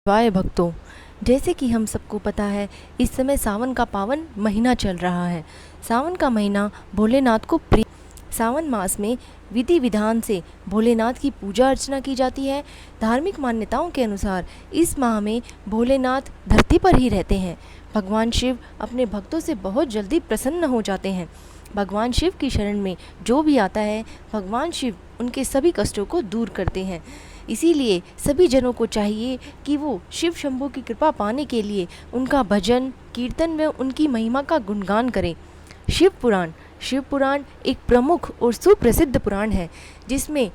वाय भक्तों, जैसे कि हम सबको पता है इस समय सावन का पावन महीना चल रहा है। सावन का महीना भोलेनाथ को प्रिय। सावन मास में विधि विधान से भोलेनाथ की पूजा अर्चना की जाती है। धार्मिक मान्यताओं के अनुसार इस माह में भोलेनाथ धरती पर ही रहते हैं। भगवान शिव अपने भक्तों से बहुत जल्दी प्रसन्न हो जाते हैं। भगवान शिव की शरण में जो भी आता है, भगवान शिव उनके सभी कष्टों को दूर करते हैं। इसीलिए सभी जनों को चाहिए कि वो शिव शंभू की कृपा पाने के लिए उनका भजन कीर्तन व उनकी महिमा का गुणगान करें। शिव पुराण एक प्रमुख और सुप्रसिद्ध पुराण है, जिसमें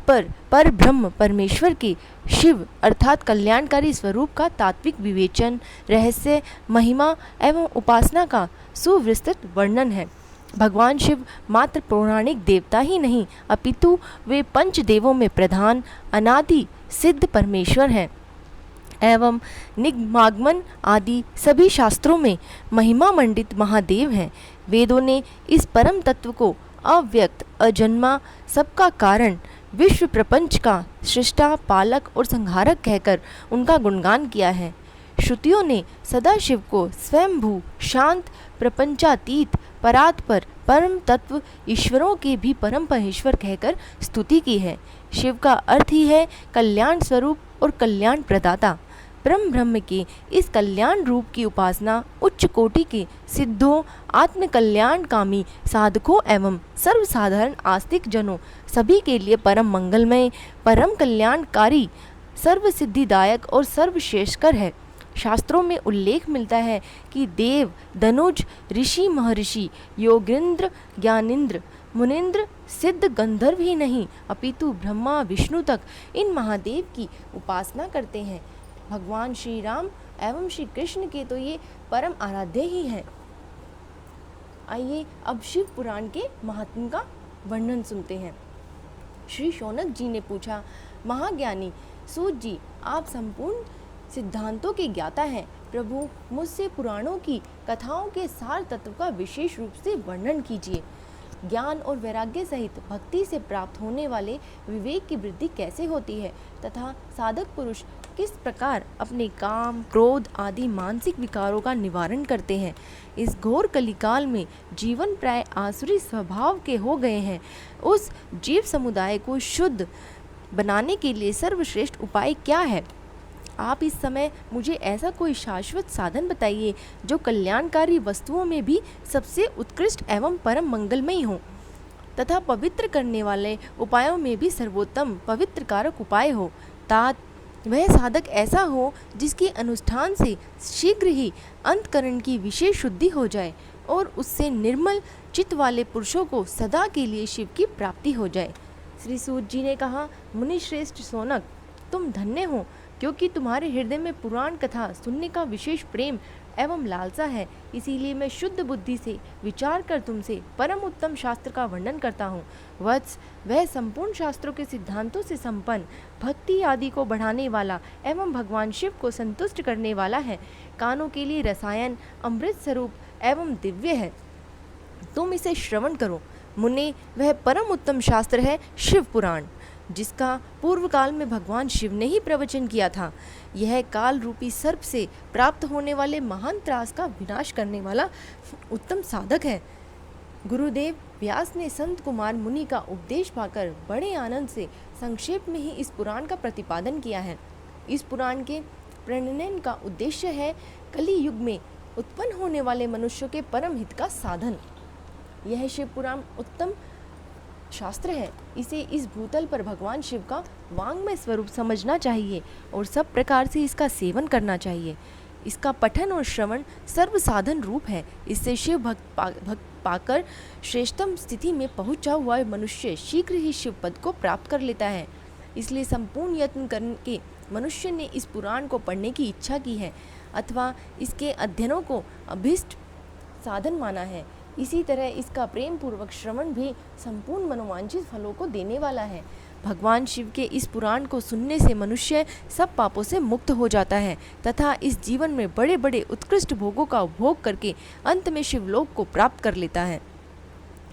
पर ब्रह्म परमेश्वर के शिव अर्थात कल्याणकारी स्वरूप का तात्विक विवेचन, रहस्य, महिमा एवं उपासना का सुविस्तृत वर्णन है। भगवान शिव मात्र पौराणिक देवता ही नहीं, अपितु वे पंच देवों में प्रधान अनादि सिद्ध परमेश्वर हैं एवं निगमागमन आदि सभी शास्त्रों में महिमा मंडित महादेव हैं। वेदों ने इस परम तत्व को अव्यक्त, अजन्मा, सबका कारण, विश्व प्रपंच का सृष्टा, पालक और संहारक कहकर उनका गुणगान किया है। श्रुतियों ने सदाशिव को स्वयंभू, शांत, प्रपंचातीत, परात्पर, परम तत्व, ईश्वरों के भी परम महेश्वर कहकर स्तुति की है। शिव का अर्थ ही है कल्याण स्वरूप और कल्याण प्रदाता। परम ब्रह्म के इस कल्याण रूप की उपासना उच्च कोटि के सिद्धों, आत्म कल्याणकामी साधकों एवं सर्वसाधारण आस्तिक जनों सभी के लिए परम मंगलमय, परम कल्याणकारी, सर्व सिद्धिदायक और सर्वश्रेष्ठकर है। शास्त्रों में उल्लेख मिलता है कि देव, धनुज, ऋषि, महर्षि, योगेंद्र, ज्ञानेंद्र, मुनिंद्र, सिद्ध, गंधर्व ही नहीं अपितु ब्रह्मा विष्णु तक इन महादेव की उपासना करते हैं। भगवान श्री राम एवं श्री कृष्ण के तो ये परम आराध्य ही हैं। आइए अब शिव पुराण के महात्म्य का वर्णन सुनते हैं। श्री शौनक जी ने पूछा, महाज्ञानी सूत जी, आप संपूर्ण सिद्धांतों के ज्ञाता हैं। प्रभु, मुझसे पुराणों की कथाओं के सार तत्व का विशेष रूप से वर्णन कीजिए। ज्ञान और वैराग्य सहित भक्ति से प्राप्त होने वाले विवेक की वृद्धि कैसे होती है तथा साधक पुरुष किस प्रकार अपने काम, क्रोध आदि मानसिक विकारों का निवारण करते हैं। इस घोर कलिकाल में जीवन प्राय आसुरी स्वभाव के हो गए हैं। उस जीव समुदाय को शुद्ध बनाने के लिए सर्वश्रेष्ठ उपाय क्या है? आप इस समय मुझे ऐसा कोई शाश्वत साधन बताइए जो कल्याणकारी वस्तुओं में भी सबसे उत्कृष्ट एवं परम मंगलमय हो तथा पवित्र करने वाले उपायों में भी सर्वोत्तम पवित्र कारक उपाय हो। तात वह साधक ऐसा हो जिसके अनुष्ठान से शीघ्र ही अंतकरण की विशेष शुद्धि हो जाए और उससे निर्मल चित्त वाले पुरुषों को सदा के लिए शिव की प्राप्ति हो जाए। श्री सूत जी ने कहा, मुनिश्रेष्ठ शौनक, तुम धन्य हो, क्योंकि तुम्हारे हृदय में पुराण कथा सुनने का विशेष प्रेम एवं लालसा है। इसीलिए मैं शुद्ध बुद्धि से विचार कर तुमसे परम उत्तम शास्त्र का वर्णन करता हूँ। वत्स, वह संपूर्ण शास्त्रों के सिद्धांतों से संपन्न, भक्ति आदि को बढ़ाने वाला एवं भगवान शिव को संतुष्ट करने वाला है। कानों के लिए रसायन, अमृत स्वरूप एवं दिव्य है। तुम इसे श्रवण करो। मुने, वह परम उत्तम शास्त्र है शिव पुराण, जिसका पूर्व काल में भगवान शिव ने ही प्रवचन किया था। यह काल रूपी सर्प से प्राप्त होने वाले महान त्रास का विनाश करने वाला उत्तम साधक है। गुरुदेव व्यास ने संत कुमार मुनि का उपदेश पाकर बड़े आनंद से संक्षेप में ही इस पुराण का प्रतिपादन किया है। इस पुराण के प्रणयन का उद्देश्य है कलि युग में उत्पन्न होने वाले मनुष्यों के परम हित का साधन। यह शिव पुराण उत्तम शास्त्र है। इसे इस भूतल पर भगवान शिव का वांग्मय स्वरूप समझना चाहिए और सब प्रकार से इसका सेवन करना चाहिए। इसका पठन और श्रवण सर्व साधन रूप है। इससे शिव भक्त पाकर श्रेष्ठतम स्थिति में पहुंचा हुआ मनुष्य शीघ्र ही शिव पद को प्राप्त कर लेता है। इसलिए संपूर्ण यत्न करके मनुष्य ने इस पुराण को पढ़ने की इच्छा की है अथवा इसके अध्ययनों को अभीष्ट साधन माना है। इसी तरह इसका प्रेम पूर्वक श्रवण भी संपूर्ण मनोवांछित फलों को देने वाला है। भगवान शिव के इस पुराण को सुनने से मनुष्य सब पापों से मुक्त हो जाता है तथा इस जीवन में बड़े बड़े उत्कृष्ट भोगों का उपभोग करके अंत में शिवलोक को प्राप्त कर लेता है।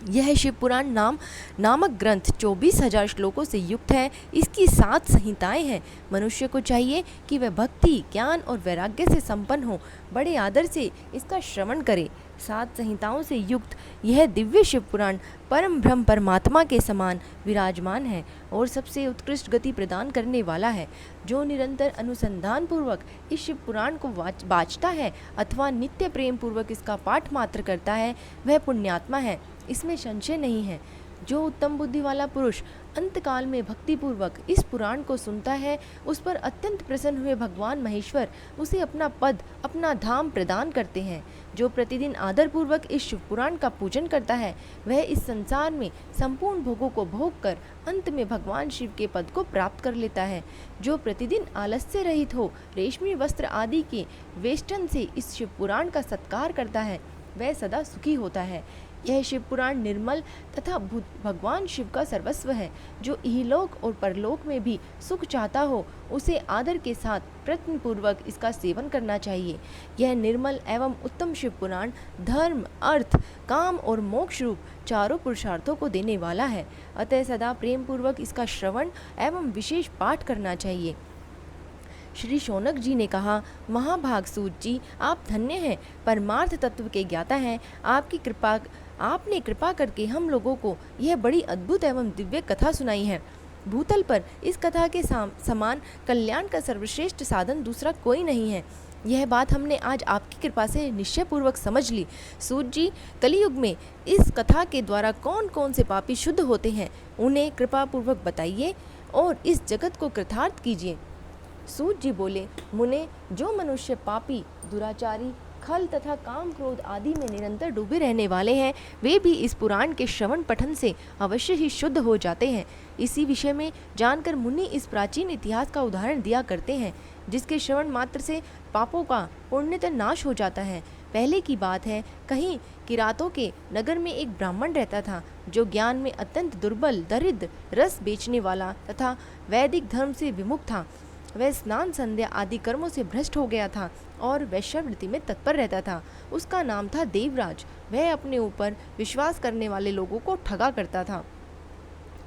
यह शिव पुराण नामक ग्रंथ 24,000 श्लोकों से युक्त है। इसकी 7 संहिताएं हैं। मनुष्य को चाहिए कि वह भक्ति, ज्ञान और वैराग्य से संपन्न हो, बड़े आदर से इसका श्रवण करे। 7 संहिताओं से युक्त यह दिव्य शिव पुराण परम ब्रह्म परमात्मा के समान विराजमान है और सबसे उत्कृष्ट गति प्रदान करने वाला है। जो निरंतर अनुसंधान पूर्वक इस शिव पुराण को वाचता है अथवा नित्य प्रेम पूर्वक इसका पाठ मात्र करता है, वह पुण्यात्मा है, इसमें संशय नहीं है। जो उत्तम बुद्धि वाला पुरुष अंतकाल में भक्ति पूर्वक इस पुराण को सुनता है, उस पर अत्यंत प्रसन्न हुए भगवान महेश्वर उसे अपना पद, अपना धाम प्रदान करते हैं। जो प्रतिदिन आदर पूर्वक इस शिव पुराण का पूजन करता है, वह इस संसार में संपूर्ण भोगों को भोग कर अंत में भगवान शिव के पद को प्राप्त कर लेता है। जो प्रतिदिन आलस्य रहित हो रेशमी वस्त्र आदि के वेष्टन से इस शिव पुराण का सत्कार करता है, वह सदा सुखी होता है। यह शिव पुराण निर्मल तथा भगवान शिव का सर्वस्व है। जो इहलोक और परलोक में भी सुख चाहता हो, उसे आदर के साथ प्रयत्न पूर्वक इसका सेवन करना चाहिए। यह निर्मल एवं उत्तम शिव पुराण धर्म, अर्थ, काम और मोक्ष रूप चारों पुरुषार्थों को देने वाला है। अतः सदा प्रेम पूर्वक इसका श्रवण एवं विशेष पाठ करना चाहिए। श्री शौनक जी ने कहा, महाभाग सूत जी, आप धन्य हैं, परमार्थ तत्व के ज्ञाता हैं। आपने कृपा करके हम लोगों को यह बड़ी अद्भुत एवं दिव्य कथा सुनाई है। भूतल पर इस कथा के समान कल्याण का सर्वश्रेष्ठ साधन दूसरा कोई नहीं है। यह बात हमने आज आपकी कृपा से निश्चय पूर्वक समझ ली। सूत जी, कलियुग में इस कथा के द्वारा कौन कौन से पापी शुद्ध होते हैं, उन्हें कृपा पूर्वक बताइए और इस जगत को कृतार्थ कीजिए। सूत जी बोले, मुने, जो मनुष्य पापी, दुराचारी, खल तथा काम क्रोध आदि में निरंतर डूबे रहने वाले हैं, वे भी इस पुराण के श्रवण पठन से अवश्य ही शुद्ध हो जाते हैं। इसी विषय में जानकर मुनि इस प्राचीन इतिहास का उदाहरण दिया करते हैं, जिसके श्रवण मात्र से पापों का पूर्णतः नाश हो जाता है। पहले की बात है, कहीं किरातों के नगर में एक ब्राह्मण रहता था, जो ज्ञान में अत्यंत दुर्बल, दरिद्र, रस बेचने वाला तथा वैदिक धर्म से विमुख था। वह स्नान संध्या आदि कर्मों से भ्रष्ट हो गया था और वैश्यावृत्ति में तत्पर रहता था। उसका नाम था देवराज। वह अपने ऊपर विश्वास करने वाले लोगों को ठगा करता था।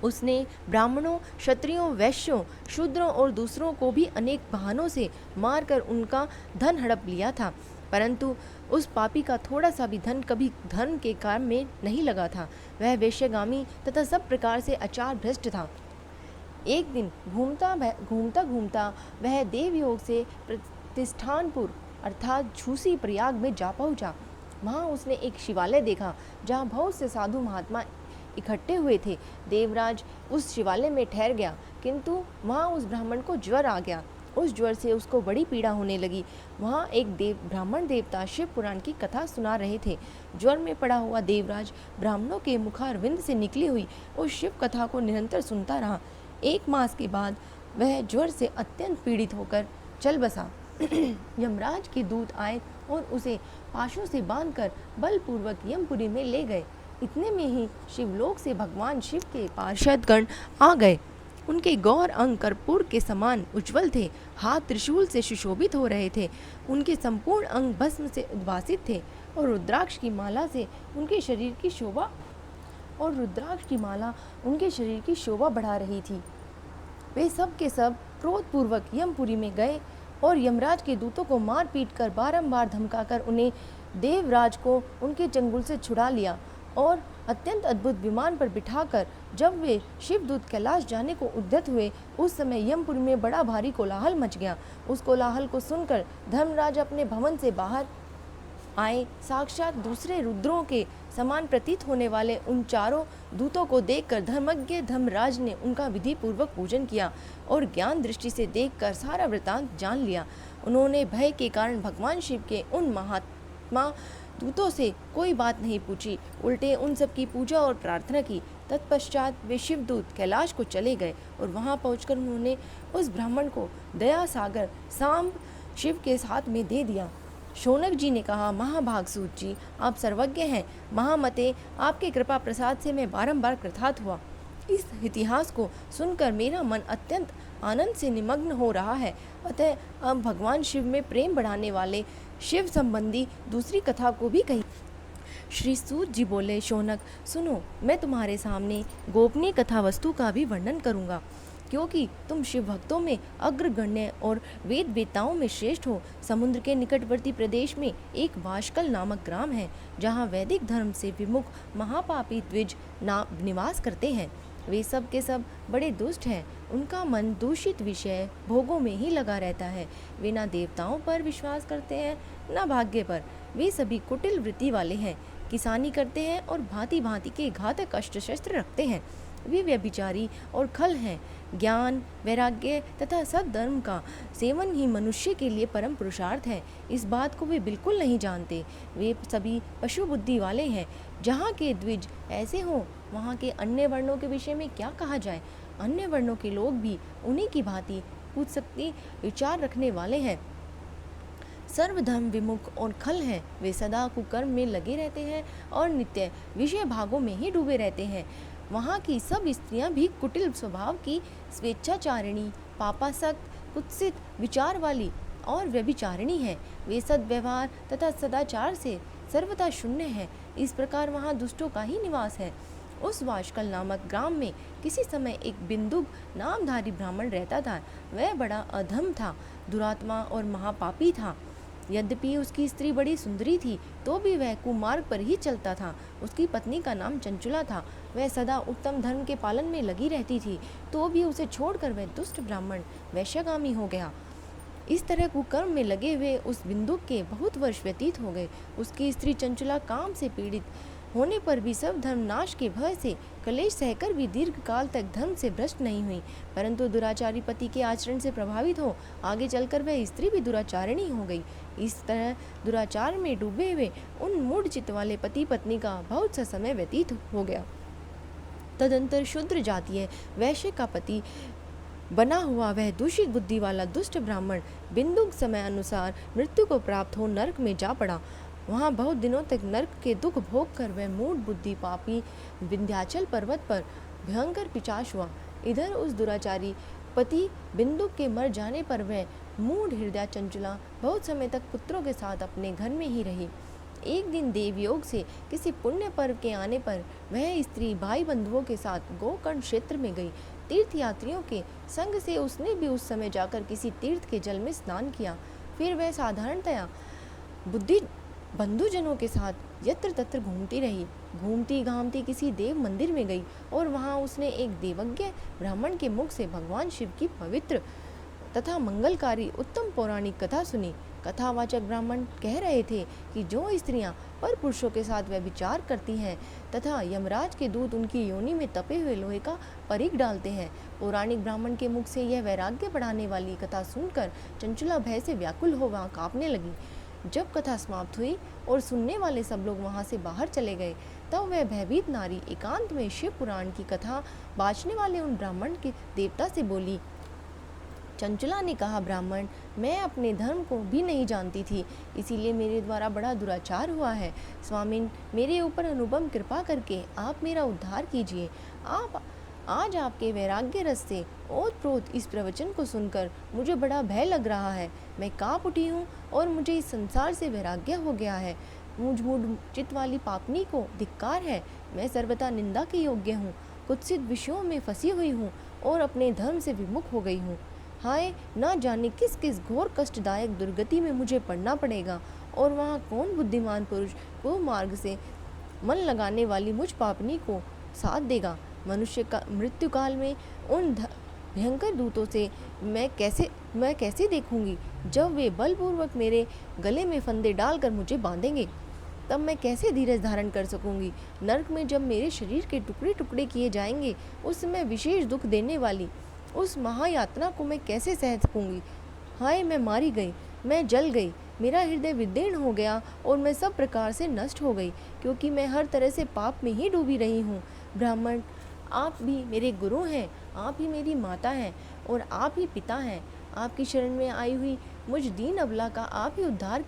उसने ब्राह्मणों, क्षत्रियों, वैश्यों, शूद्रों और दूसरों को भी अनेक बहानों से मारकर उनका धन हड़प लिया था, परंतु उस पापी का थोड़ा सा भी धन कभी धर्म के काम में नहीं लगा था। वह वेश्यागामी तथा सब प्रकार से आचार भ्रष्ट था। एक दिन घूमता घूमता वह देवयोग से प्रतिष्ठानपुर अर्थात झूसी प्रयाग में जा पहुंचा। वहां उसने एक शिवालय देखा, जहां बहुत से साधु महात्मा इकट्ठे हुए थे। देवराज उस शिवालय में ठहर गया, किंतु वहां उस ब्राह्मण को ज्वर आ गया। उस ज्वर से उसको बड़ी पीड़ा होने लगी। वहां एक ब्राह्मण देवता शिव पुराण की कथा सुना रहे थे। ज्वर में पड़ा हुआ देवराज ब्राह्मणों के मुखारविंद से निकली हुई उस शिव कथा को निरंतर सुनता रहा। 1 मास के बाद वह ज्वर से अत्यंत पीड़ित होकर चल बसा। यमराज के दूत आए और उसे पाशों से बांधकर बलपूर्वक यमपुरी में ले गए। इतने में ही शिवलोक से भगवान शिव के पार्षदगण आ गए। उनके गौर अंग कर्पूर के समान उज्जवल थे, हाथ त्रिशूल से सुशोभित हो रहे थे। उनके संपूर्ण अंग भस्म से उद्भासित थे और रुद्राक्ष की माला उनके शरीर की शोभा बढ़ा रही थी। वे सब के सब क्रोधपूर्वक यमपुरी में गए और यमराज के दूतों को मार पीट कर बारंबार धमकाकर उन्हें देवराज को उनके चंगुल से छुड़ा लिया और अत्यंत अद्भुत विमान पर बिठाकर जब वे शिवदूत कैलाश जाने को उद्यत हुए, उस समय यमपुरी में बड़ा भारी कोलाहल मच गया। उस कोलाहल को सुनकर धर्मराज अपने भवन से बाहर आए। साक्षात दूसरे रुद्रों के समान प्रतीत होने वाले उन चारों दूतों को देखकर धर्मज्ञ धर्मराज ने उनका विधि पूर्वक पूजन किया और ज्ञान दृष्टि से देखकर सारा वृतांत जान लिया। उन्होंने भय के कारण भगवान शिव के उन महात्मा दूतों से कोई बात नहीं पूछी, उल्टे उन सब की पूजा और प्रार्थना की। तत्पश्चात वे शिवदूत कैलाश को चले गए और वहां पहुंचकर उन्होंने उस ब्राह्मण को दया सागर सांब शिव के हाथ में दे दिया। शौनक जी ने कहा, महाभाग सूत जी, आप सर्वज्ञ हैं। महामते, आपके कृपा प्रसाद से मैं बारंबार कृतार्थ हुआ। इस इतिहास को सुनकर मेरा मन अत्यंत आनंद से निमग्न हो रहा है। अतः अब भगवान शिव में प्रेम बढ़ाने वाले शिव संबंधी दूसरी कथा को भी कही। श्री सूत जी बोले, शौनक सुनो, मैं तुम्हारे सामने गोपनीय कथा वस्तु का भी वर्णन करूंगा, क्योंकि तुम शिव भक्तों में अग्रगण्य और वेद वेताओं में श्रेष्ठ हो। समुद्र के निकटवर्ती प्रदेश में एक वाशकल नामक ग्राम है, जहाँ वैदिक धर्म से विमुख महापापी द्विज निवास करते हैं। वे सब के सब बड़े दुष्ट हैं। उनका मन दूषित विषय भोगों में ही लगा रहता है। वे ना देवताओं पर विश्वास करते हैं, ना भाग्य पर। वे सभी कुटिल वृत्ति वाले हैं, किसानी करते हैं और भांति भांति के घातक अस्त्र शस्त्र रखते हैं। वे व्यभिचारी और खल हैं। ज्ञान, वैराग्य तथा सद्धर्म का सेवन ही मनुष्य के लिए परम पुरुषार्थ है। इस बात को वे बिल्कुल नहीं जानते। वे सभी पशु बुद्धि वाले हैं। जहाँ के द्विज ऐसे हों, वहाँ के अन्य वर्णों के विषय में क्या कहा जाए। अन्य वर्णों के लोग भी उन्हीं की भांति पूछ सकती विचार रखने वाले हैं। सर्वधर्म विमुख और खल हैं। वे सदा कुकर्म में लगे रहते हैं और नित्य विषय भागों में ही डूबे रहते हैं। वहाँ की सब स्त्रियाँ भी कुटिल स्वभाव की, स्वेच्छाचारिणी, पापासक्त, कुत्सित विचार वाली और व्यभिचारिणी हैं। वे सद्व्यवहार तथा सदाचार से सर्वथा शून्य हैं। इस प्रकार वहाँ दुष्टों का ही निवास है। उस वाशकल नामक ग्राम में किसी समय एक बिंदुक नामधारी ब्राह्मण रहता था। वह बड़ा अधम था, दुरात्मा और महापापी था। यद्यपि उसकी स्त्री बड़ी सुंदरी थी, तो भी वह कुमार्ग पर ही चलता था। उसकी पत्नी का नाम चंचुला था। वह सदा उत्तम धर्म के पालन में लगी रहती थी, तो भी उसे छोड़कर वह दुष्ट ब्राह्मण वैश्यगामी हो गया। इस तरह कुकर्म में लगे हुए उस बिंदुक के बहुत वर्ष व्यतीत हो गए। उसकी स्त्री चंचुला काम से पीड़ित होने पर भी सब धर्म नाश के भय से कलेश सहकर भी दीर्घ काल तक धर्म से भ्रष्ट नहीं हुई, परंतु दुराचारी पति के आचरण से प्रभावित हो आगे चलकर वह स्त्री भी दुराचारिणी हो गई। इस तरह दुराचार में डूबे हुए उन मूढ़ चित्त वाले पति पत्नी का बहुत सा समय व्यतीत हो गया। तदंतर शूद्र जातीय वैश्य का पति बना हुआ वह दूषित बुद्धि वाला दुष्ट ब्राह्मण बिंदुक समय अनुसार मृत्यु को प्राप्त हो नरक में जा पड़ा। वहाँ बहुत दिनों तक नरक के दुख भोग कर वह मूढ़ बुद्धि पापी विंध्याचल पर्वत पर भयंकर पिशाच हुआ। इधर उस दुराचारी पति बिंदुक के मर जाने पर वह मूढ़ हृदय चंचुला बहुत समय तक पुत्रों के साथ अपने घर में ही रही। एक दिन देवयोग से किसी पुण्य पर्व के आने पर वह स्त्री भाई बंधुओं के साथ गोकर्ण क्षेत्र में गई। तीर्थ यात्रियों के संग से उसने भी उस समय जाकर किसी तीर्थ के जल में स्नान किया। फिर वह साधारणतया बुद्धि बंधुजनों के साथ यत्र तत्र घूमती रही। घूमती घामती किसी देव मंदिर में गई और वहां उसने एक देवज्ञ ब्राह्मण के मुख से भगवान शिव की पवित्र तथा मंगलकारी उत्तम पौराणिक कथा सुनी। कथावाचक ब्राह्मण कह रहे थे कि जो स्त्रियां पर पुरुषों के साथ व्यभिचार करती हैं तथा यमराज के दूत उनकी योनि में तपे हुए लोहे का परिग डालते हैं। पौराणिक ब्राह्मण के मुख से यह वैराग्य बढ़ाने वाली कथा सुनकर चंचुला भय से व्याकुल हो वहाँ कांपने लगी। जब कथा समाप्त हुई और सुनने वाले सब लोग वहाँ से बाहर चले गए, तब वह भयभीत नारी एकांत में शिव पुराण की कथा बाँचने वाले उन ब्राह्मण के देवता से बोली। चंचुला ने कहा, ब्राह्मण, मैं अपने धर्म को भी नहीं जानती थी, इसीलिए मेरे द्वारा बड़ा दुराचार हुआ है। स्वामिन, मेरे ऊपर अनुपम कृपा करके आप मेरा उद्धार कीजिए। आज आपके वैराग्य रस से ओतप्रोत इस प्रवचन को सुनकर मुझे बड़ा भय लग रहा है। मैं काँप उठी हूँ और मुझे इस संसार से वैराग्य हो गया है। मुझ मूढ़ चित्त वाली पापनी को धिक्कार है। मैं सर्वथा निंदा के योग्य हूँ, कुत्सित विषयों में फंसी हुई हूँ और अपने धर्म से विमुख हो गई हूँ। हाय, ना जाने किस किस घोर कष्टदायक दुर्गति में मुझे पड़ना पड़ेगा और वहाँ कौन बुद्धिमान पुरुष को मार्ग से मन लगाने वाली मुझ पापनी को साथ देगा। मनुष्य का मृत्यु काल में उन भयंकर दूतों से मैं कैसे देखूंगी, जब वे बलपूर्वक मेरे गले में फंदे डालकर मुझे बांधेंगे, तब मैं कैसे धीरज धारण कर सकूंगी। नरक में जब मेरे शरीर के टुकड़े टुकड़े किए जाएंगे, उस समय विशेष दुख देने वाली उस महायातना को मैं कैसे सह सकूंगी। हाय, मैं मारी गई, मैं जल गई, मेरा हृदय विदीर्ण हो गया और मैं सब प्रकार से नष्ट हो गई, क्योंकि मैं हर तरह से पाप में ही डूबी रही हूँ। ब्राह्मण, आप भी मेरे गुरु हैं, आप ही मेरी माता हैं और आप ही पिता हैं। आपकी शरण में आई हुई मुझ दीन अबला का आप ही उद्धार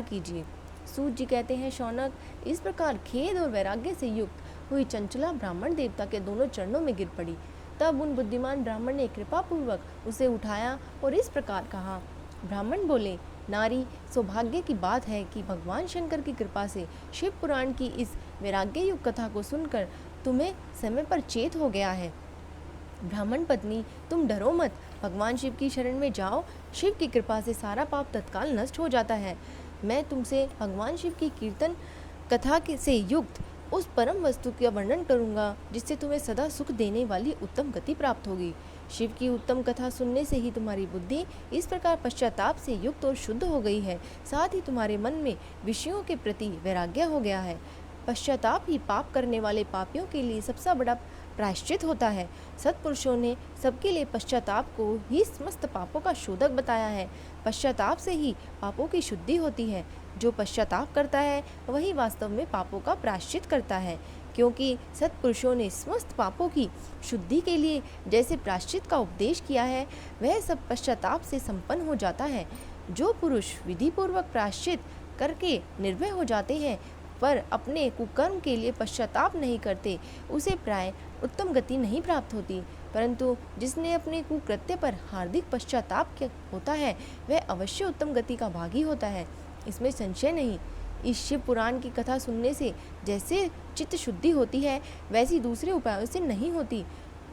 कीजिए। सूत जी कहते हैं, शौनक, इस प्रकार खेद और वैराग्य से युक्त हुई चंचला ब्राह्मण देवता के दोनों चरणों में गिर पड़ी। तब उन बुद्धिमान ब्राह्मण ने कृपा पूर्वक उसे उठाया और इस प्रकार कहा। ब्राह्मण बोले, नारी, सौभाग्य की बात है कि भगवान शंकर की कृपा से शिव पुराण की इस वैराग्य युक्त कथा को सुनकर तुम्हें समय पर चेत हो गया है। ब्राह्मण पत्नी, तुम डरो मत, भगवान शिव की शरण में जाओ। शिव की कृपा से सारा पाप तत्काल नष्ट हो जाता है। मैं तुमसे भगवान शिव की कीर्तन कथा से युक्त उस परम वस्तु का वर्णन करूंगा जिससे तुम्हें सदा सुख देने वाली उत्तम गति प्राप्त होगी। शिव की उत्तम कथा सुनने से ही तुम्हारी बुद्धि इस प्रकार पश्चाताप से युक्त और शुद्ध हो गई है, साथ ही तुम्हारे मन में विषयों के प्रति वैराग्य हो गया है। पश्चाताप ही पाप करने वाले पापियों के लिए सबसे बड़ा प्रायश्चित होता है। सत्पुरुषों ने सबके लिए पश्चाताप को ही समस्त पापों का शोधक बताया है। पश्चाताप से ही पापों की शुद्धि होती है। जो पश्चाताप करता है वही वास्तव में पापों का प्रायश्चित करता है, क्योंकि सत्पुरुषों ने समस्त पापों की शुद्धि के लिए जैसे प्रायश्चित का उपदेश किया है, वह सब पश्चाताप से संपन्न हो जाता है। जो पुरुष विधिपूर्वक प्रायश्चित करके निर्भय हो जाते हैं पर अपने कुकर्म के लिए पश्चाताप नहीं करते, उसे प्राय उत्तम गति नहीं प्राप्त होती। परंतु जिसने अपने कुकृत्य पर हार्दिक पश्चाताप होता है, वह अवश्य उत्तम गति का भागी होता है, इसमें संशय नहीं। इस शिव पुराण की कथा सुनने से जैसे चित्त शुद्धि होती है, वैसी दूसरे उपायों से नहीं होती।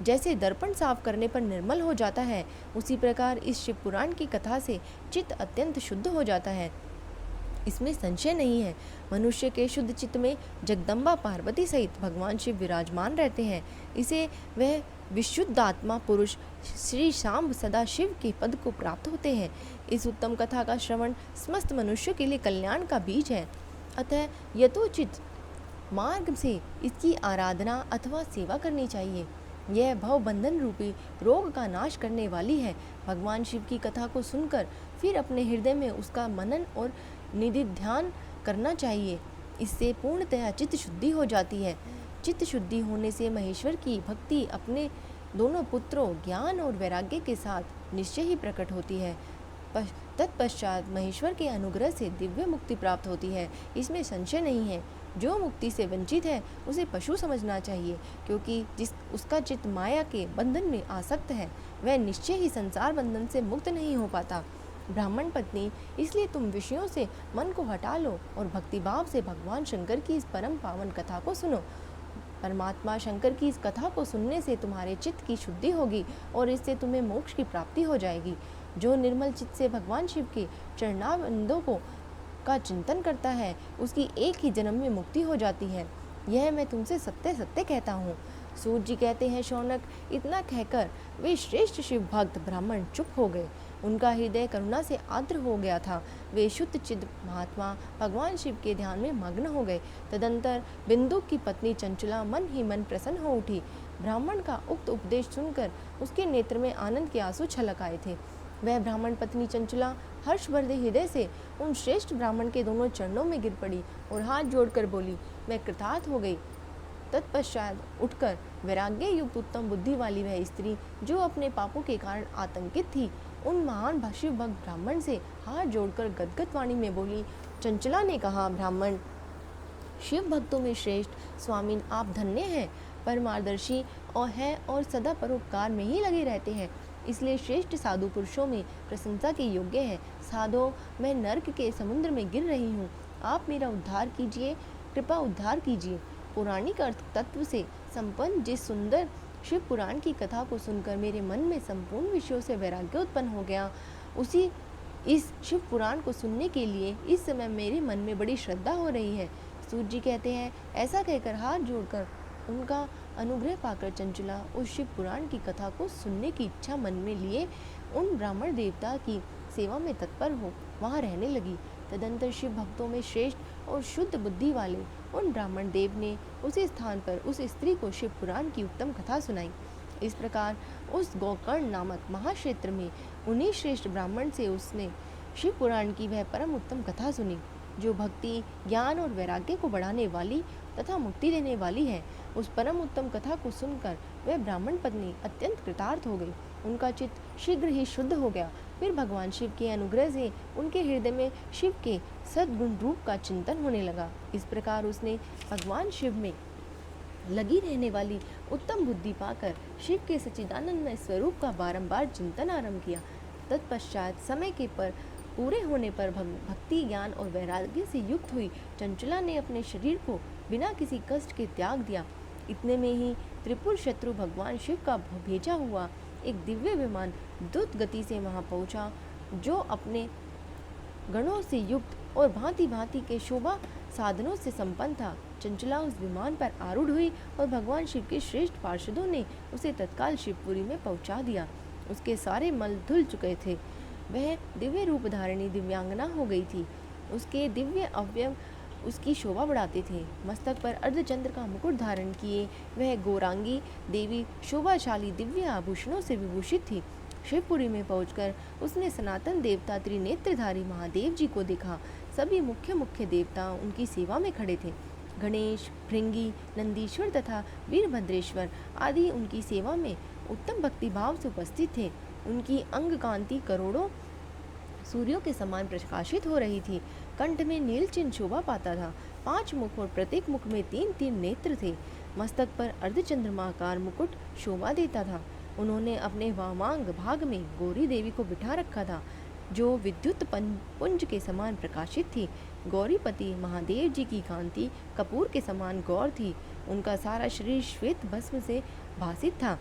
जैसे दर्पण साफ करने पर निर्मल हो जाता है, उसी प्रकार इस शिव पुराण की कथा से चित्त अत्यंत शुद्ध हो जाता है, इसमें संशय नहीं है। मनुष्य के शुद्ध चित्त में जगदम्बा पार्वती सहित भगवान शिव विराजमान रहते हैं। इसे वह विशुद्ध आत्मा पुरुष श्री शाम सदा शिव के पद को प्राप्त होते हैं। इस उत्तम कथा का श्रवण समस्त मनुष्य के लिए कल्याण का बीज है। अतः यथोचित मार्ग से इसकी आराधना अथवा सेवा करनी चाहिए। यह भव बंधन रूपी रोग का नाश करने वाली है। भगवान शिव की कथा को सुनकर फिर अपने हृदय में उसका मनन और निधिध्यान करना चाहिए। इससे पूर्णतया चित्त शुद्धि हो जाती है। चित्त शुद्धि होने से महेश्वर की भक्ति अपने दोनों पुत्रों ज्ञान और वैराग्य के साथ निश्चय ही प्रकट होती है। तत्पश्चात महेश्वर के अनुग्रह से दिव्य मुक्ति प्राप्त होती है, इसमें संशय नहीं है। जो मुक्ति से वंचित है उसे पशु समझना चाहिए, क्योंकि जिस उसका चित्त माया के बंधन में आसक्त है, वह निश्चय ही संसार बंधन से मुक्त नहीं हो पाता। ब्राह्मण पत्नी, इसलिए तुम विषयों से मन को हटा लो और भक्तिभाव से भगवान शंकर की इस परम पावन कथा को सुनो। परमात्मा शंकर की इस कथा को सुनने से तुम्हारे चित्त की शुद्धि होगी और इससे तुम्हें मोक्ष की प्राप्ति हो जाएगी। जो निर्मल चित्त से भगवान शिव के चरणारविंदों का चिंतन करता है, उसकी एक ही जन्म में मुक्ति हो जाती है। यह मैं तुमसे सत्य सत्य कहता हूँ। सूत जी कहते हैं, शौनक, इतना कहकर वे श्रेष्ठ शिव भक्त ब्राह्मण चुप हो गए। उनका हृदय करुणा से आर्द्र हो गया था। वे शुद्ध चित्त महात्मा भगवान शिव के ध्यान में मग्न हो गए। तदंतर बिंदु की पत्नी चंचला मन ही मन प्रसन्न हो उठी। ब्राह्मण का उक्त उपदेश सुनकर उसके नेत्र में आनंद के आंसू छलक आए थे। वह ब्राह्मण पत्नी चंचला हर्षवर्धे हृदय से उन श्रेष्ठ ब्राह्मण के दोनों चरणों में गिर पड़ी और हाथ जोड़कर बोली, मैं कृतार्थ हो गई। तत्पश्चात उठकर वैराग्य युक्त उत्तम बुद्धि वाली वह स्त्री, जो अपने पापों के कारण आतंकित थी, उन महान शिव भक्त ब्राह्मण से हाथ जोड़कर गदगद वाणी में बोली। चंचला ने कहा, ब्राह्मण, शिव भक्तों में श्रेष्ठ स्वामी आप धन्य हैं, परमादर्शी और हैं और सदा परोपकार में ही लगे रहते हैं, इसलिए श्रेष्ठ साधु पुरुषों में प्रशंसा के योग्य है। साधो, मैं नर्क के समुद्र में गिर रही हूँ, आप मेरा उद्धार कीजिए, कृपा उद्धार कीजिए। पौराणिक अर्थ तत्व से संपन्न जिस सुंदर शिव पुराण की कथा को सुनकर मेरे मन में संपूर्ण विषयों से वैराग्य उत्पन्न हो गया, उसी इस शिव पुराण को सुनने के लिए इस समय मेरे मन में बड़ी श्रद्धा हो रही है। सूत जी कहते हैं, ऐसा कहकर हाथ जोड़कर उनका अनुग्रह पाकर चंचला उस शिव पुराण की कथा को सुनने की इच्छा मन में लिए उन ब्राह्मण देवता की सेवा में तत्पर हो वहाँ रहने लगी। तदंतर शिव भक्तों में श्रेष्ठ और शुद्ध बुद्धि वाले उन ब्राह्मण देव ने उसी स्थान पर उस स्त्री को शिव पुराण की उत्तम कथा सुनाई। इस प्रकार उस गोकर्ण नामक महाक्षेत्र में उन्हीं श्रेष्ठ ब्राह्मण से उसने शिव पुराण की वह परम उत्तम कथा सुनी, जो भक्ति, ज्ञान और वैराग्य को बढ़ाने वाली तथा मुक्ति देने वाली है। उस परम उत्तम कथा को सुनकर वह ब्राह्मण पत्नी अत्यंत कृतार्थ हो गई। उनका चित्त शीघ्र ही शुद्ध हो गया। फिर भगवान शिव के अनुग्रह से उनके हृदय में शिव के सद्गुण रूप का चिंतन होने लगा। इस प्रकार उसने भगवान शिव में लगी रहने वाली उत्तम बुद्धि पाकर शिव के सच्चिदानंदमय स्वरूप का बारंबार चिंतन आरंभ किया। तत्पश्चात समय के पर पूरे होने पर भक्ति, ज्ञान और वैराग्य से युक्त हुई चंचला ने अपने शरीर को बिना किसी कष्ट के त्याग दिया। इतने में ही त्रिपुर शत्रु भगवान शिव का भेजा हुआ एक दिव्य विमान द्रुत गति से वहां पहुंचा, जो अपने गणों से युक्त और भांति भांति के शोभा साधनों से संपन्न था। चंचला उस विमान पर आरूढ़ हुई और भगवान शिव के श्रेष्ठ पार्षदों ने उसे तत्काल शिवपुरी में पहुंचा दिया। उसके सारे मल धुल चुके थे। वह दिव्य रूप धारिणी दिव्यांगना हो गई थी। उसके दिव्य अवयव उसकी शोभा बढ़ाते थे। मस्तक पर अर्धचंद्र का मुकुट धारण किए वह गौरांगी देवी शोभाशाली दिव्य आभूषणों से विभूषित थी। शिवपुरी में पहुंचकर उसने सनातन देवता त्रिनेत्रधारी महादेव जी को देखा। सभी मुख्य देवता उनकी सेवा में खड़े थे। गणेश, भृंगी, नंदीश्वर तथा वीरभद्रेश्वर आदि उनकी सेवा में उत्तम भक्ति भाव से उपस्थित थे। उनकी अंग कांति करोड़ों सूर्यों के समान प्रकाशित हो रही थी। कंठ में नील चिन्ह शोभा पाता था। 5 मुख और प्रत्येक मुख में 3-3 नेत्र थे। मस्तक पर अर्धचंद्रमाकार मुकुट शोभा देता था। उन्होंने अपने वामांग भाग में गौरी देवी को बिठा रखा था, जो विद्युत पुंज के समान प्रकाशित थी। गौरीपति महादेव जी की कांति कपूर के समान गौर थी। उनका सारा शरीर श्वेत भस्म से भासित था।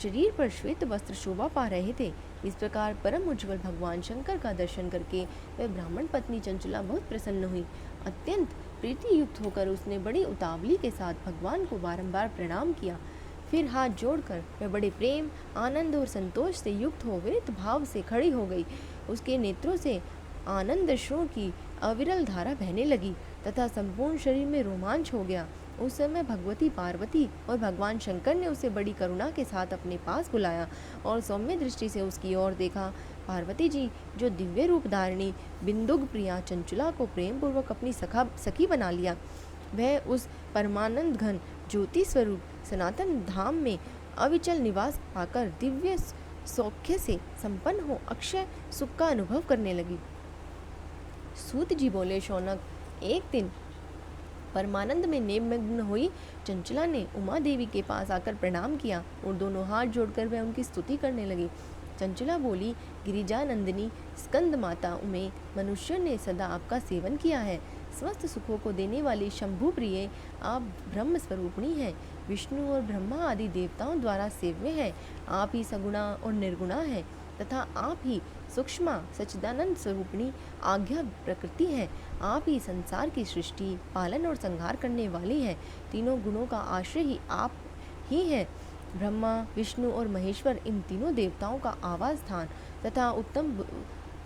शरीर पर श्वेत वस्त्र शोभा पा रहे थे। इस प्रकार परम उज्ज्वल भगवान शंकर का दर्शन करके वह ब्राह्मण पत्नी चंचला बहुत प्रसन्न हुई। अत्यंत प्रीति युक्त होकर उसने बड़ी उतावली के साथ भगवान को बारंबार प्रणाम किया। फिर हाथ जोड़कर वह बड़े प्रेम, आनंद और संतोष से युक्त हो विरत भाव से खड़ी हो गई। उसके नेत्रों से आनंद अश्रुओं की अविरल धारा बहने लगी तथा संपूर्ण शरीर में रोमांच हो गया। उस समय भगवती पार्वती और भगवान शंकर ने उसे बड़ी करुणा के साथ अपने पास बुलाया और सौम्य दृष्टि से उसकी ओर देखा। पार्वती जी, जो दिव्य रूप धारिणी बिंदुग प्रिया चंचला को प्रेम पूर्वक अपनी सखी बना लिया, वह उस परमानंद घन ज्योति स्वरूप सनातन धाम में अविचल निवास पाकर दिव्य सौख्य से संपन्न हो अक्षय सुख का अनुभव करने लगी। सूत जी बोले, शौनक, एक दिन परमानंद में निमग्न हुई चंचला ने उमा देवी के पास आकर प्रणाम किया और दोनों हाथ जोड़कर वह उनकी स्तुति करने लगी। चंचला बोली, गिरिजा नंदिनी स्कंद माता उमे, मनुष्य ने सदा आपका सेवन किया है। समस्त सुखों को देने वाली शंभु प्रिय आप ब्रह्म स्वरूपिणी हैं। विष्णु और ब्रह्मा आदि देवताओं द्वारा सेव्य हैं। आप ही सगुणा और निर्गुणा हैं तथा आप ही सूक्ष्मा सच्चिदानंद स्वरूपिणी आज्ञा प्रकृति है। आप ही संसार की सृष्टि, पालन और संहार करने वाली हैं। तीनों गुणों का आश्रय ही आप ही है। ब्रह्मा, विष्णु और महेश्वर इन तीनों देवताओं का आवास स्थान तथा उत्तम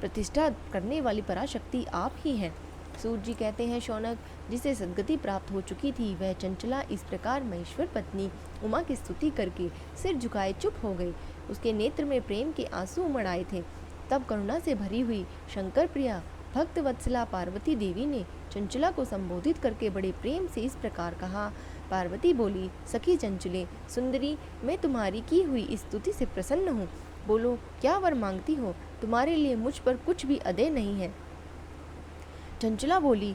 प्रतिष्ठा करने वाली पराशक्ति आप ही हैं। सूत जी कहते हैं, शौनक, जिसे सद्गति प्राप्त हो चुकी थी वह चंचला इस प्रकार महेश्वर पत्नी उमा की स्तुति करके सिर झुकाए चुप हो गई। उसके नेत्र में प्रेम के आंसू उमड़ आए थे। तब करुणा से भरी हुई शंकर प्रिया भक्त वत्सला पार्वती देवी ने चंचला को संबोधित करके बड़े प्रेम से इस प्रकार कहा। पार्वती बोली, सखी चंचले सुंदरी, मैं तुम्हारी की इस स्तुति से प्रसन्न हूँ। बोलो, क्या वर मांगती हो? तुम्हारे लिए मुझ पर कुछ भी अदेय नहीं है। चंचला बोली,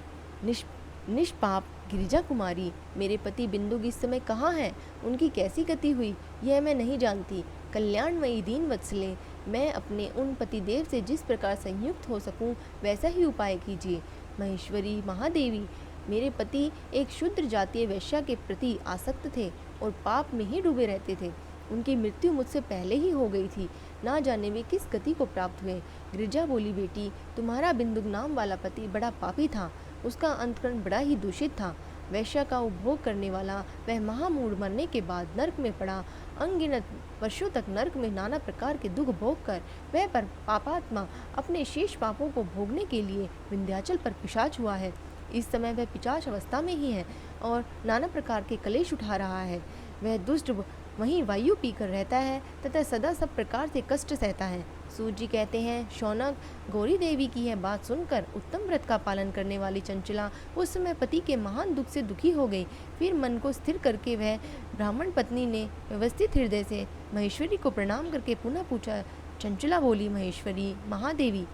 निष्पाप गिरिजा कुमारी, मेरे पति बिंदु इस समय कहाँ हैं? उनकी कैसी गति हुई यह मैं नहीं जानती। कल्याणमयी दीन वत्सले, मैं अपने उन पतिदेव से जिस प्रकार संयुक्त हो सकूं वैसा ही उपाय कीजिए। महेश्वरी महादेवी, मेरे पति एक शूद्र जातीय वैश्या के प्रति आसक्त थे और पाप में ही डूबे रहते थे। उनकी मृत्यु मुझसे पहले ही हो गई थी। ना जाने वे किस गति को प्राप्त हुए। गिरिजा बोली, बेटी, तुम्हारा बिंदु नाम वाला पति बड़ा पापी था। उसका अंतकरण बड़ा ही दूषित था। वैश्या का उपभोग करने वाला वह महामूढ़ मरने के बाद नरक में पड़ा। अनगिनत वर्षों तक नरक में नाना प्रकार के दुख भोग कर वह पर पापात्मा अपने शेष पापों को भोगने के लिए विंध्याचल पर पिशाच हुआ है। इस समय वह पिशाच अवस्था में ही है और नाना प्रकार के कलेश उठा रहा है। वह दुष्ट वहीं वायु पीकर रहता है तथा सदा सब प्रकार से कष्ट सहता है। सूत जी कहते हैं, शौनक, गौरी देवी की यह बात सुनकर उत्तम व्रत का पालन करने वाली चंचला उस समय पति के महान दुख से दुखी हो गई। फिर मन को स्थिर करके वह ब्राह्मण पत्नी ने व्यवस्थित हृदय से महेश्वरी को प्रणाम करके पुनः पूछा। चंचला बोली, महेश्वरी महादेवी,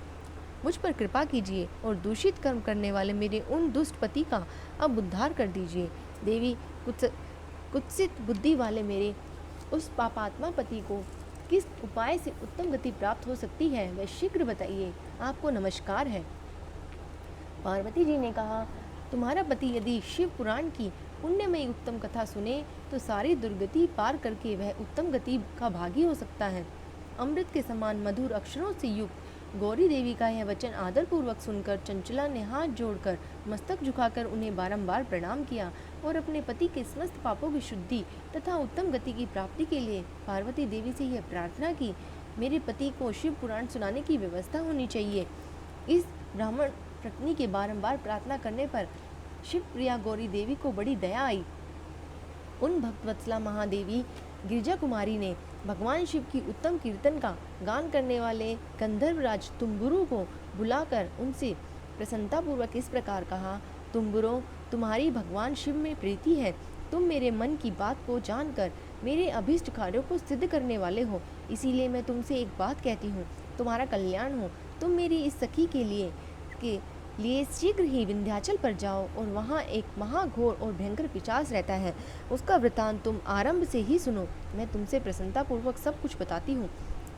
मुझ पर कृपा कीजिए और दूषित कर्म करने वाले मेरे उन दुष्ट पति का अब उद्धार कर दीजिए। देवी, कुत्सित बुद्धि वाले मेरे उस पापात्मा पति को किस उपाय से उत्तम गति प्राप्त हो सकती है, वह शीघ्र बताइए, आपको नमस्कार है। पार्वती जी ने कहा, तुम्हारा पति यदि शिव पुराण की पुण्यमयी उत्तम कथा सुने तो सारी दुर्गति पार करके वह उत्तम गति का भागी हो सकता है। अमृत के समान मधुर अक्षरों से युक्त गौरी देवी का यह वचन आदरपूर्वक सुनकर चंचला ने हाथ जोड़कर मस्तक झुकाकर उन्हें बारंबार प्रणाम किया और अपने पति के समस्त पापों की शुद्धि तथा उत्तम गति की प्राप्ति के लिए पार्वती देवी से यह प्रार्थना की, मेरे पति को शिव पुराण सुनाने की व्यवस्था होनी चाहिए। इस ब्राह्मण पत्नी के बारंबार प्रार्थना करने पर शिव प्रिया गौरी देवी को बड़ी दया आई। उन भक्तवत्सला महादेवी गिरजा कुमारी ने भगवान शिव की उत्तम कीर्तन का गान करने वाले गंधर्वराज तुम्बुरु को बुलाकर उनसे प्रसन्नतापूर्वक इस प्रकार कहा, तुम्बुरो, तुम्हारी भगवान शिव में प्रीति है। तुम मेरे मन की बात को जानकर मेरे अभीष्ट कार्यों को सिद्ध करने वाले हो, इसीलिए मैं तुमसे एक बात कहती हूँ, तुम्हारा कल्याण हो। तुम मेरी इस सखी के लिए शीघ्र ही विंध्याचल पर जाओ और वहाँ एक महाघोर और भयंकर पिशाच रहता है। उसका वृतांत तुम आरंभ से ही सुनो। मैं तुमसे प्रसन्नतापूर्वक सब कुछ बताती हूँ।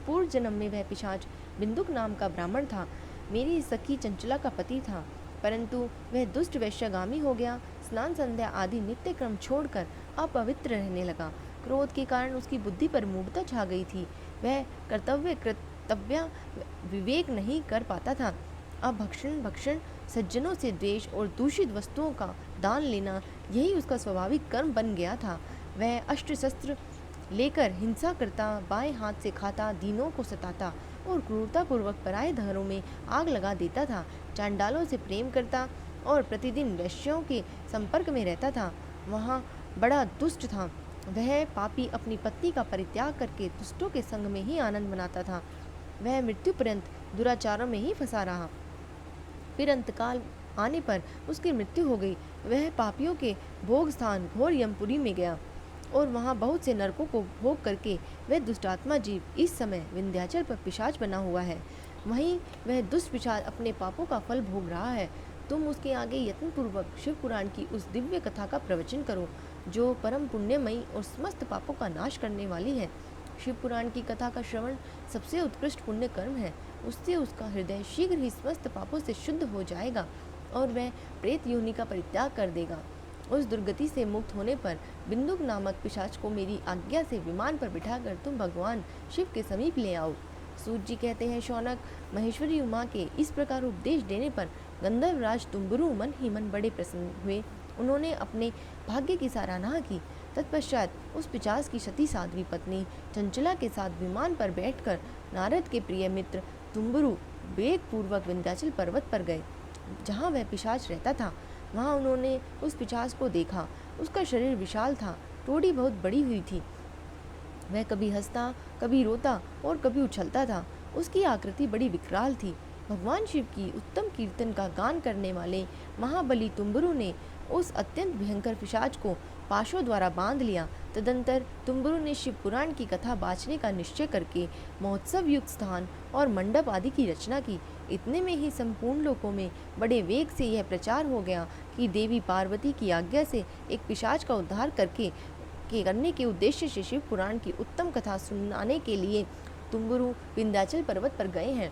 पूर्व जन्म में वह पिशाच बिंदुक नाम का ब्राह्मण था, मेरी सखी चंचला का पति था, परंतु वह दुष्ट वैश्यगामी हो गया। स्नान संध्या आदि नित्य क्रम छोड़कर अपवित्र रहने लगा। क्रोध के कारण उसकी बुद्धि पर मूढ़ता छा गई थी। वह कर्तव्य विवेक नहीं कर पाता था। अब भक्षण, सज्जनों से द्वेष और दूषित वस्तुओं का दान लेना, यही उसका स्वाभाविक कर्म बन गया था। वह अस्त्र शस्त्र लेकर हिंसा करता, बाएं हाथ से खाता, दीनों को सताता और क्रूरतापूर्वक पराये घरों में आग लगा देता था। चांडालों से प्रेम करता और प्रतिदिन वैश्यों के संपर्क में रहता था। वहाँ बड़ा दुष्ट था। वह पापी अपनी पत्नी का परित्याग करके दुष्टों के संग में ही आनंद मनाता था। वह मृत्यु पर्यंत दुराचारों में ही फंसा रहा। फिर अंतकाल आने पर उसकी मृत्यु हो गई। वह पापियों के भोग स्थान घोर यमपुरी में गया और वहाँ बहुत से नरकों को भोग करके वह दुष्टात्मा जीव इस समय विंध्याचल पर पिशाच बना हुआ है। वहीं वह दुष्ट पिशाच अपने पापों का फल भोग रहा है। तुम उसके आगे यत्नपूर्वक शिव पुराण की उस दिव्य कथा का प्रवचन करो, जो परम पुण्यमयी और समस्त पापों का नाश करने वाली है। शिव पुराण की कथा का श्रवण सबसे उत्कृष्ट पुण्य कर्म है। उससे उसका हृदय शीघ्र ही समस्त पापों से शुद्ध हो जाएगा और वह प्रेत योनि का परित्याग कर देगा। उस दुर्गति से मुक्त होने पर बिंदुक नामक पिशाच को मेरी आज्ञा से विमान पर बिठाकर तुम भगवान शिव के समीप ले आओ। सूत जी कहते हैं, शौनक, महेश्वरी उमा के इस प्रकार उपदेश देने पर गंधर्वराज तुम्बुरु मन ही मन बड़े प्रसन्न हुए। उन्होंने अपने भाग्य की सराहना की। तत्पश्चात उस पिशाच की सती साध्वी पत्नी चंचला के साथ विमान पर बैठकर नारद के प्रिय मित्र तुम्बुरु वेग पूर्वक विंध्याचल पर्वत पर गए, जहाँ वह पिशाच रहता था। वहाँ उन्होंने उस पिशाच को देखा। उसका शरीर विशाल था, टोड़ी बहुत बड़ी हुई थी। वह कभी हंसता, कभी रोता और कभी उछलता था। उसकी आकृति बड़ी विकराल थी। भगवान शिव की उत्तम कीर्तन का गान करने वाले महाबली तुम्बुरु ने उस अत्यंत भयंकर पिशाच को पाशों द्वारा बांध लिया। तदंतर तुम्बुरु ने शिव पुराण की कथा बाँचने का निश्चय करके महोत्सव युक्त स्थान और मंडप आदि की रचना की। इतने में ही संपूर्ण लोकों में बड़े वेग से यह प्रचार हो गया कि देवी पार्वती की आज्ञा से एक पिशाच का उद्धार करने के उद्देश्य से शिव पुराण की उत्तम कथा सुनाने के लिए तुम्बुरु विंध्याचल पर्वत पर गए हैं।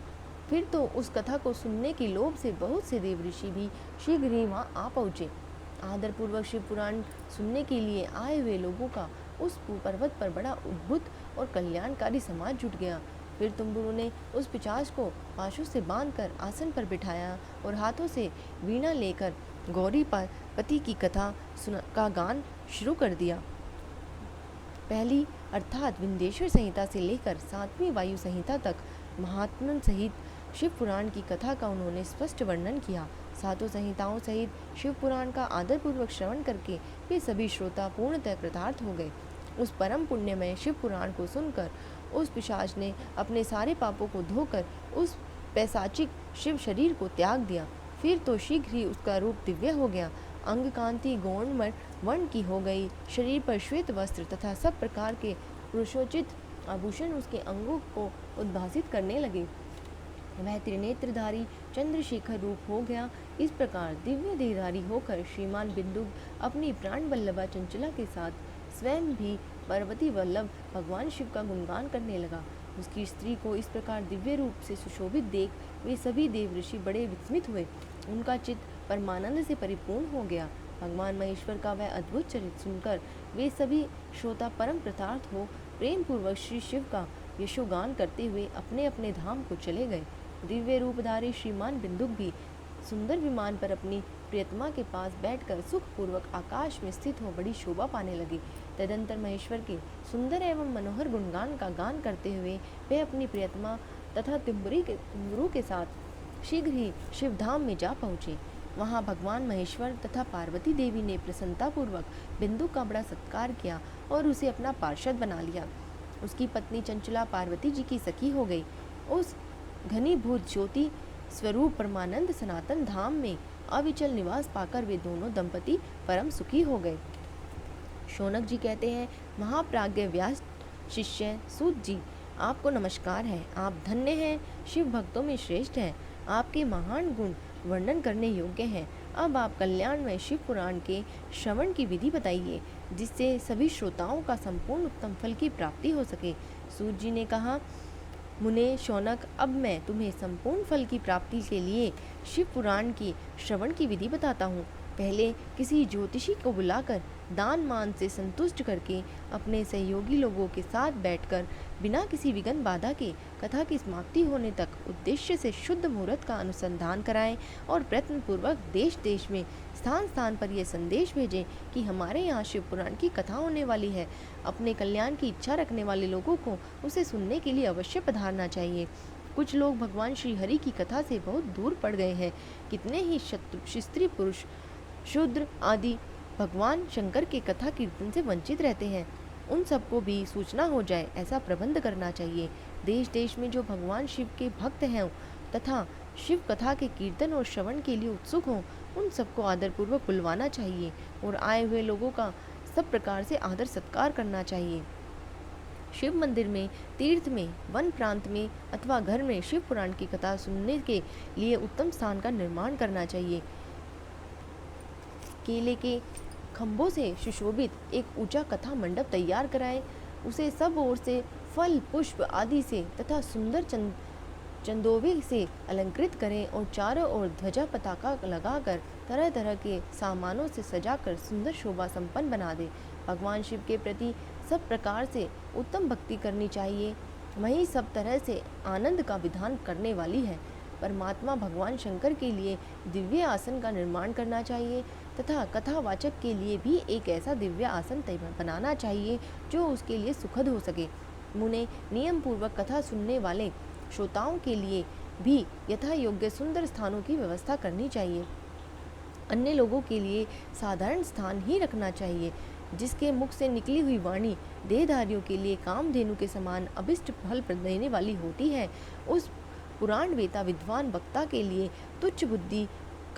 फिर तो उस कथा को सुनने के लोभ से बहुत से देव ऋषि भी शीघ्र ही वहाँ आ पहुँचे। आदरपूर्वक शिव पुराण सुनने के लिए आए हुए लोगों का उस पर्वत पर बड़ा उद्भुत और कल्याणकारी समाज जुट गया। फिर तुम्बुरु ने उस पिशाच को पाशों से बांधकर आसन पर बिठाया और हाथों से वीणा लेकर गौरी पति की कथा का गान शुरू कर दिया। पहली अर्थात विंध्येश्वर संहिता से लेकर 7वीं वायु संहिता तक महात्मन सहित शिव पुराण की कथा का उन्होंने स्पष्ट वर्णन किया। सातों संहिताओं सहित शिव पुराण का आदरपूर्वक श्रवण करके वे सभी श्रोता पूर्णतः कृतार्थ हो गए। उस परम पुण्यमय शिव पुराण को सुनकर उस पिशाच ने अपने सारे पापों को धोकर उस पैशाचिक शिव शरीर को त्याग दिया। फिर तो शीघ्र ही उसका रूप दिव्य हो गया। अंग कांति गौण वर्ण की हो गई। शरीर पर श्वेत वस्त्र तथा सब प्रकार के पुरुषोचित आभूषण उसके अंगों को उद्भासित करने लगे। वह त्रिनेत्रधारी चंद्रशेखर रूप हो गया। इस प्रकार दिव्य देहधारी होकर श्रीमान बिंदु अपनी प्राण वल्लभा चंचला के साथ स्वयं भी पार्वती वल्लभ भगवान शिव का गुणगान करने लगा। उसकी स्त्री को इस प्रकार दिव्य रूप से सुशोभित देख वे सभी देव ऋषि बड़े विस्मित हुए। उनका चित्त परमानंद से परिपूर्ण हो गया। भगवान महेश्वर का वह अद्भुत चरित्र सुनकर वे सभी श्रोता परम कृतार्थ हो प्रेम पूर्वक श्री शिव का यशोगान करते हुए अपने अपने धाम को चले गए। दिव्य रूपधारी श्रीमान बिंदुक भी सुंदर विमान पर अपनी प्रियतमा के पास बैठकर सुखपूर्वक आकाश में स्थित हो बड़ी शोभा पाने लगे। तदंतर महेश्वर के सुंदर एवं मनोहर गुणगान का गान करते हुए वे अपनी प्रियतमा तथा तिम्बरू के साथ शीघ्र ही शिवधाम में जा पहुँचे। वहाँ भगवान महेश्वर तथा पार्वती देवी ने प्रसन्नतापूर्वक बिंदु का बड़ा सत्कार किया और उसे अपना पार्षद बना लिया। उसकी पत्नी चंचला पार्वती जी की सखी हो गई। उस घनीभूत ज्योति स्वरूप परमानंद सनातन धाम में अविचल निवास पाकर वे दोनों दंपति परम सुखी हो गए। शौनक जी कहते हैं, महाप्राज्ञ व्यास शिष्य सूत जी, आपको नमस्कार है। आप धन्य हैं, शिव भक्तों में श्रेष्ठ हैं। आपके महान गुण वर्णन करने योग्य हैं। अब आप कल्याणमय शिव पुराण के श्रवण की विधि बताइए, जिससे सभी श्रोताओं का संपूर्ण उत्तम फल की प्राप्ति हो सके। सूत जी ने कहा, मुने शौनक, अब मैं तुम्हें संपूर्ण फल की प्राप्ति के लिए शिव पुराण की श्रवण की विधि बताता हूँ। पहले किसी ज्योतिषी को बुलाकर दान मान से संतुष्ट करके अपने सहयोगी लोगों के साथ बैठकर बिना किसी विघ्न बाधा के कथा की समाप्ति होने तक उद्देश्य से शुद्ध मुहूर्त का अनुसंधान कराएं और प्रयत्नपूर्वक देश देश में स्थान स्थान पर यह संदेश भेजें कि हमारे यहाँ शिव पुराण की कथा होने वाली है। अपने कल्याण की इच्छा रखने वाले लोगों को उसे सुनने के लिए अवश्य पधारना चाहिए। कुछ लोग भगवान श्री हरि की कथा से बहुत दूर पड़ गए हैं। कितने ही स्त्री पुरुष शूद्र आदि भगवान शंकर के कथा कीर्तन से वंचित रहते हैं। उन सबको भी सूचना हो जाए, ऐसा प्रबंध करना चाहिए। देश देश में जो भगवान शिव के भक्त हैं तथा शिव कथा के कीर्तन और श्रवण के लिए उत्सुक हों, उन सबको आदरपूर्वक बुलवाना चाहिए और आए हुए लोगों का सब प्रकार से आदर सत्कार करना चाहिए। शिव मंदिर में, तीर्थ में, वन प्रांत में अथवा घर में शिव पुराण की कथा सुनने के लिए उत्तम स्थान का निर्माण करना चाहिए। केले के खंभों से सुशोभित एक ऊंचा कथा मंडप तैयार कराएं। उसे सब ओर से फल पुष्प आदि से तथा सुंदर चंदोवे से अलंकृत करें और चारों ओर ध्वजा पताका लगाकर तरह तरह के सामानों से सजाकर सुंदर शोभा संपन्न बना दे। भगवान शिव के प्रति सब प्रकार से उत्तम भक्ति करनी चाहिए। वही सब तरह से आनंद का विधान करने वाली है। परमात्मा भगवान शंकर के लिए दिव्य आसन का निर्माण करना चाहिए तथा कथावाचक के लिए भी एक ऐसा दिव्य आसन बनाना चाहिए जो उसके लिए सुखद हो सके। मुने नियम पूर्वक कथा सुनने वाले श्रोताओं के लिए भी यथा योग्य सुंदर स्थानों की व्यवस्था करनी चाहिए। अन्य लोगों के लिए साधारण स्थान ही रखना चाहिए। जिसके मुख से निकली हुई वाणी देहधारियों के लिए कामधेनु के समान अभिष्ट फल देने वाली होती है, उस पुराण वेता विद्वान वक्ता के लिए तुच्छ बुद्धि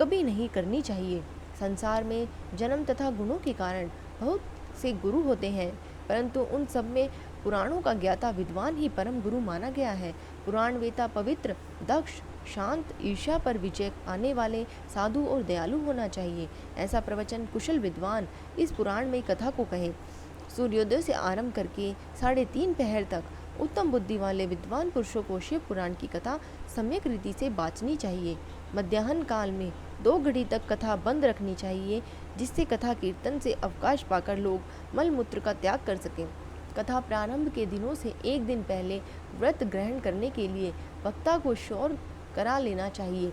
कभी नहीं करनी चाहिए। संसार में जन्म तथा गुणों के कारण बहुत से गुरु होते हैं, परंतु उन सब में पुराणों का ज्ञाता विद्वान ही परम गुरु माना गया है। पुराण वेता पवित्र, दक्ष, शांत, ईर्ष्या पर विजय आने वाले, साधु और दयालु होना चाहिए। ऐसा प्रवचन कुशल विद्वान इस पुराण में कथा को कहे। सूर्योदय से आरंभ करके 3:30 पहर तक उत्तम बुद्धि वाले विद्वान पुरुषों को शिव पुराण की कथा सम्यक रीति से बाँचनी चाहिए। मध्याह्न काल में 2 घड़ी तक कथा बंद रखनी चाहिए, जिससे कथा कीर्तन से अवकाश पाकर लोग मल मूत्र का त्याग कर सकें। कथा प्रारंभ के दिनों से 1 दिन पहले व्रत ग्रहण करने के लिए वक्ता को शौर करा लेना चाहिए।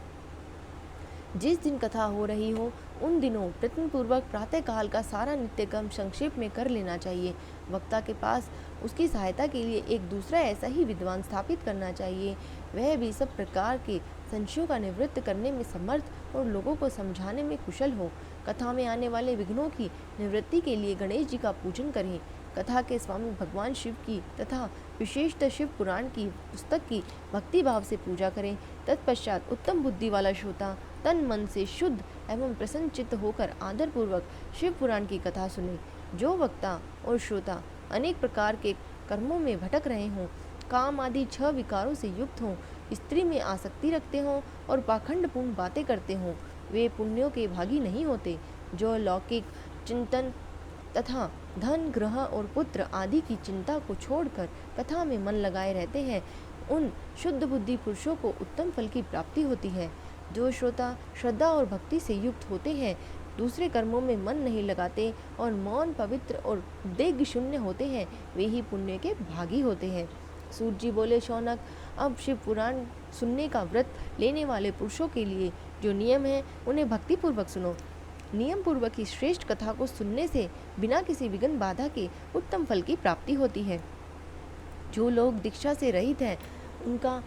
जिस दिन कथा हो रही हो उन दिनों प्रयत्नपूर्वक प्रातःकाल का सारा नित्य कर्म संक्षेप में कर लेना चाहिए। वक्ता के पास उसकी सहायता के लिए एक दूसरा ऐसा ही विद्वान स्थापित करना चाहिए, वह भी सब प्रकार के संशयों का निवृत्त करने में समर्थ और लोगों को समझाने में कुशल हो। कथा में आने वाले विघ्नों की निवृत्ति के लिए गणेश जी का पूजन करें। कथा के स्वामी भगवान शिव की तथा विशेषतः शिव पुराण की पुस्तक की भक्ति भाव से पूजा करें। तत्पश्चात उत्तम बुद्धि वाला श्रोता तन मन से शुद्ध एवं प्रसन्नचित्त होकर आदरपूर्वक शिव पुराण की कथा सुने। जो वक्ता और श्रोता अनेक प्रकार के कर्मों में भटक रहे हों, काम आदि 6 विकारों से युक्त हों, स्त्री में आसक्ति रखते हों और पाखंडपूर्ण बातें करते हों, वे पुण्यों के भागी नहीं होते। जो लौकिक चिंतन तथा धन, ग्रह और पुत्र आदि की चिंता को छोड़कर कथा में मन लगाए रहते हैं, उन शुद्ध बुद्धि पुरुषों को उत्तम फल की प्राप्ति होती है। जो श्रोता श्रद्धा और भक्ति से युक्त होते हैं, दूसरे कर्मों में मन नहीं लगाते और मौन, पवित्र और उद्वेग शून्य होते हैं, वे ही पुण्य के भागी होते हैं। सूत जी बोले, शौनक, अब शिव पुराण सुनने का व्रत लेने वाले पुरुषों के लिए जो नियम है उन्हें भक्ति पूर्वक सुनो। नियम पूर्वक इस श्रेष्ठ कथा को सुनने से बिना किसी विघ्न बाधा के उत्तम फल की प्राप्ति होती है। जो लोग दीक्षा से रहित हैं, उनका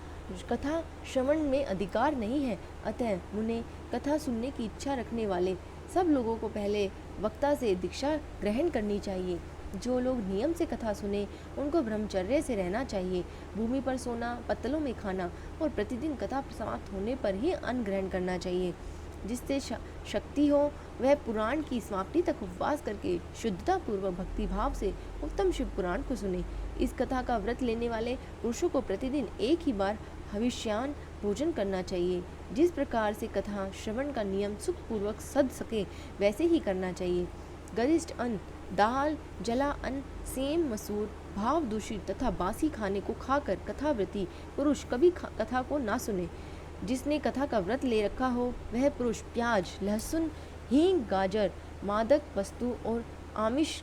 कथा श्रवण में अधिकार नहीं है। अतः उन्हें कथा सुनने की इच्छा रखने वाले सब लोगों को पहले वक्ता से दीक्षा ग्रहण करनी चाहिए। जो लोग नियम से कथा सुने, उनको ब्रह्मचर्य से रहना चाहिए। भूमि पर सोना, पत्तलों में खाना और प्रतिदिन कथा समाप्त होने पर ही अन्न ग्रहण करना चाहिए। जिससे शक्ति हो, वह पुराण की समाप्ति तक उपवास करके शुद्धता पूर्वक भक्ति भाव से उत्तम शिव पुराण को सुने। इस कथा का व्रत लेने वाले पुरुषों को प्रतिदिन एक ही बार हविष्यान भोजन करना चाहिए। जिस प्रकार से कथा श्रवण का नियम सुखपूर्वक सध सके, वैसे ही करना चाहिए। गरिष्ठ अन्न, दाल, जला अन्न, सेम, मसूर, भाव दूषित तथा बासी खाने को खाकर कथाव्रती पुरुष कभी कथा को ना सुने। जिसने कथा का व्रत ले रखा हो, वह पुरुष प्याज, लहसुन, हींग, गाजर, मादक वस्तु और आमिष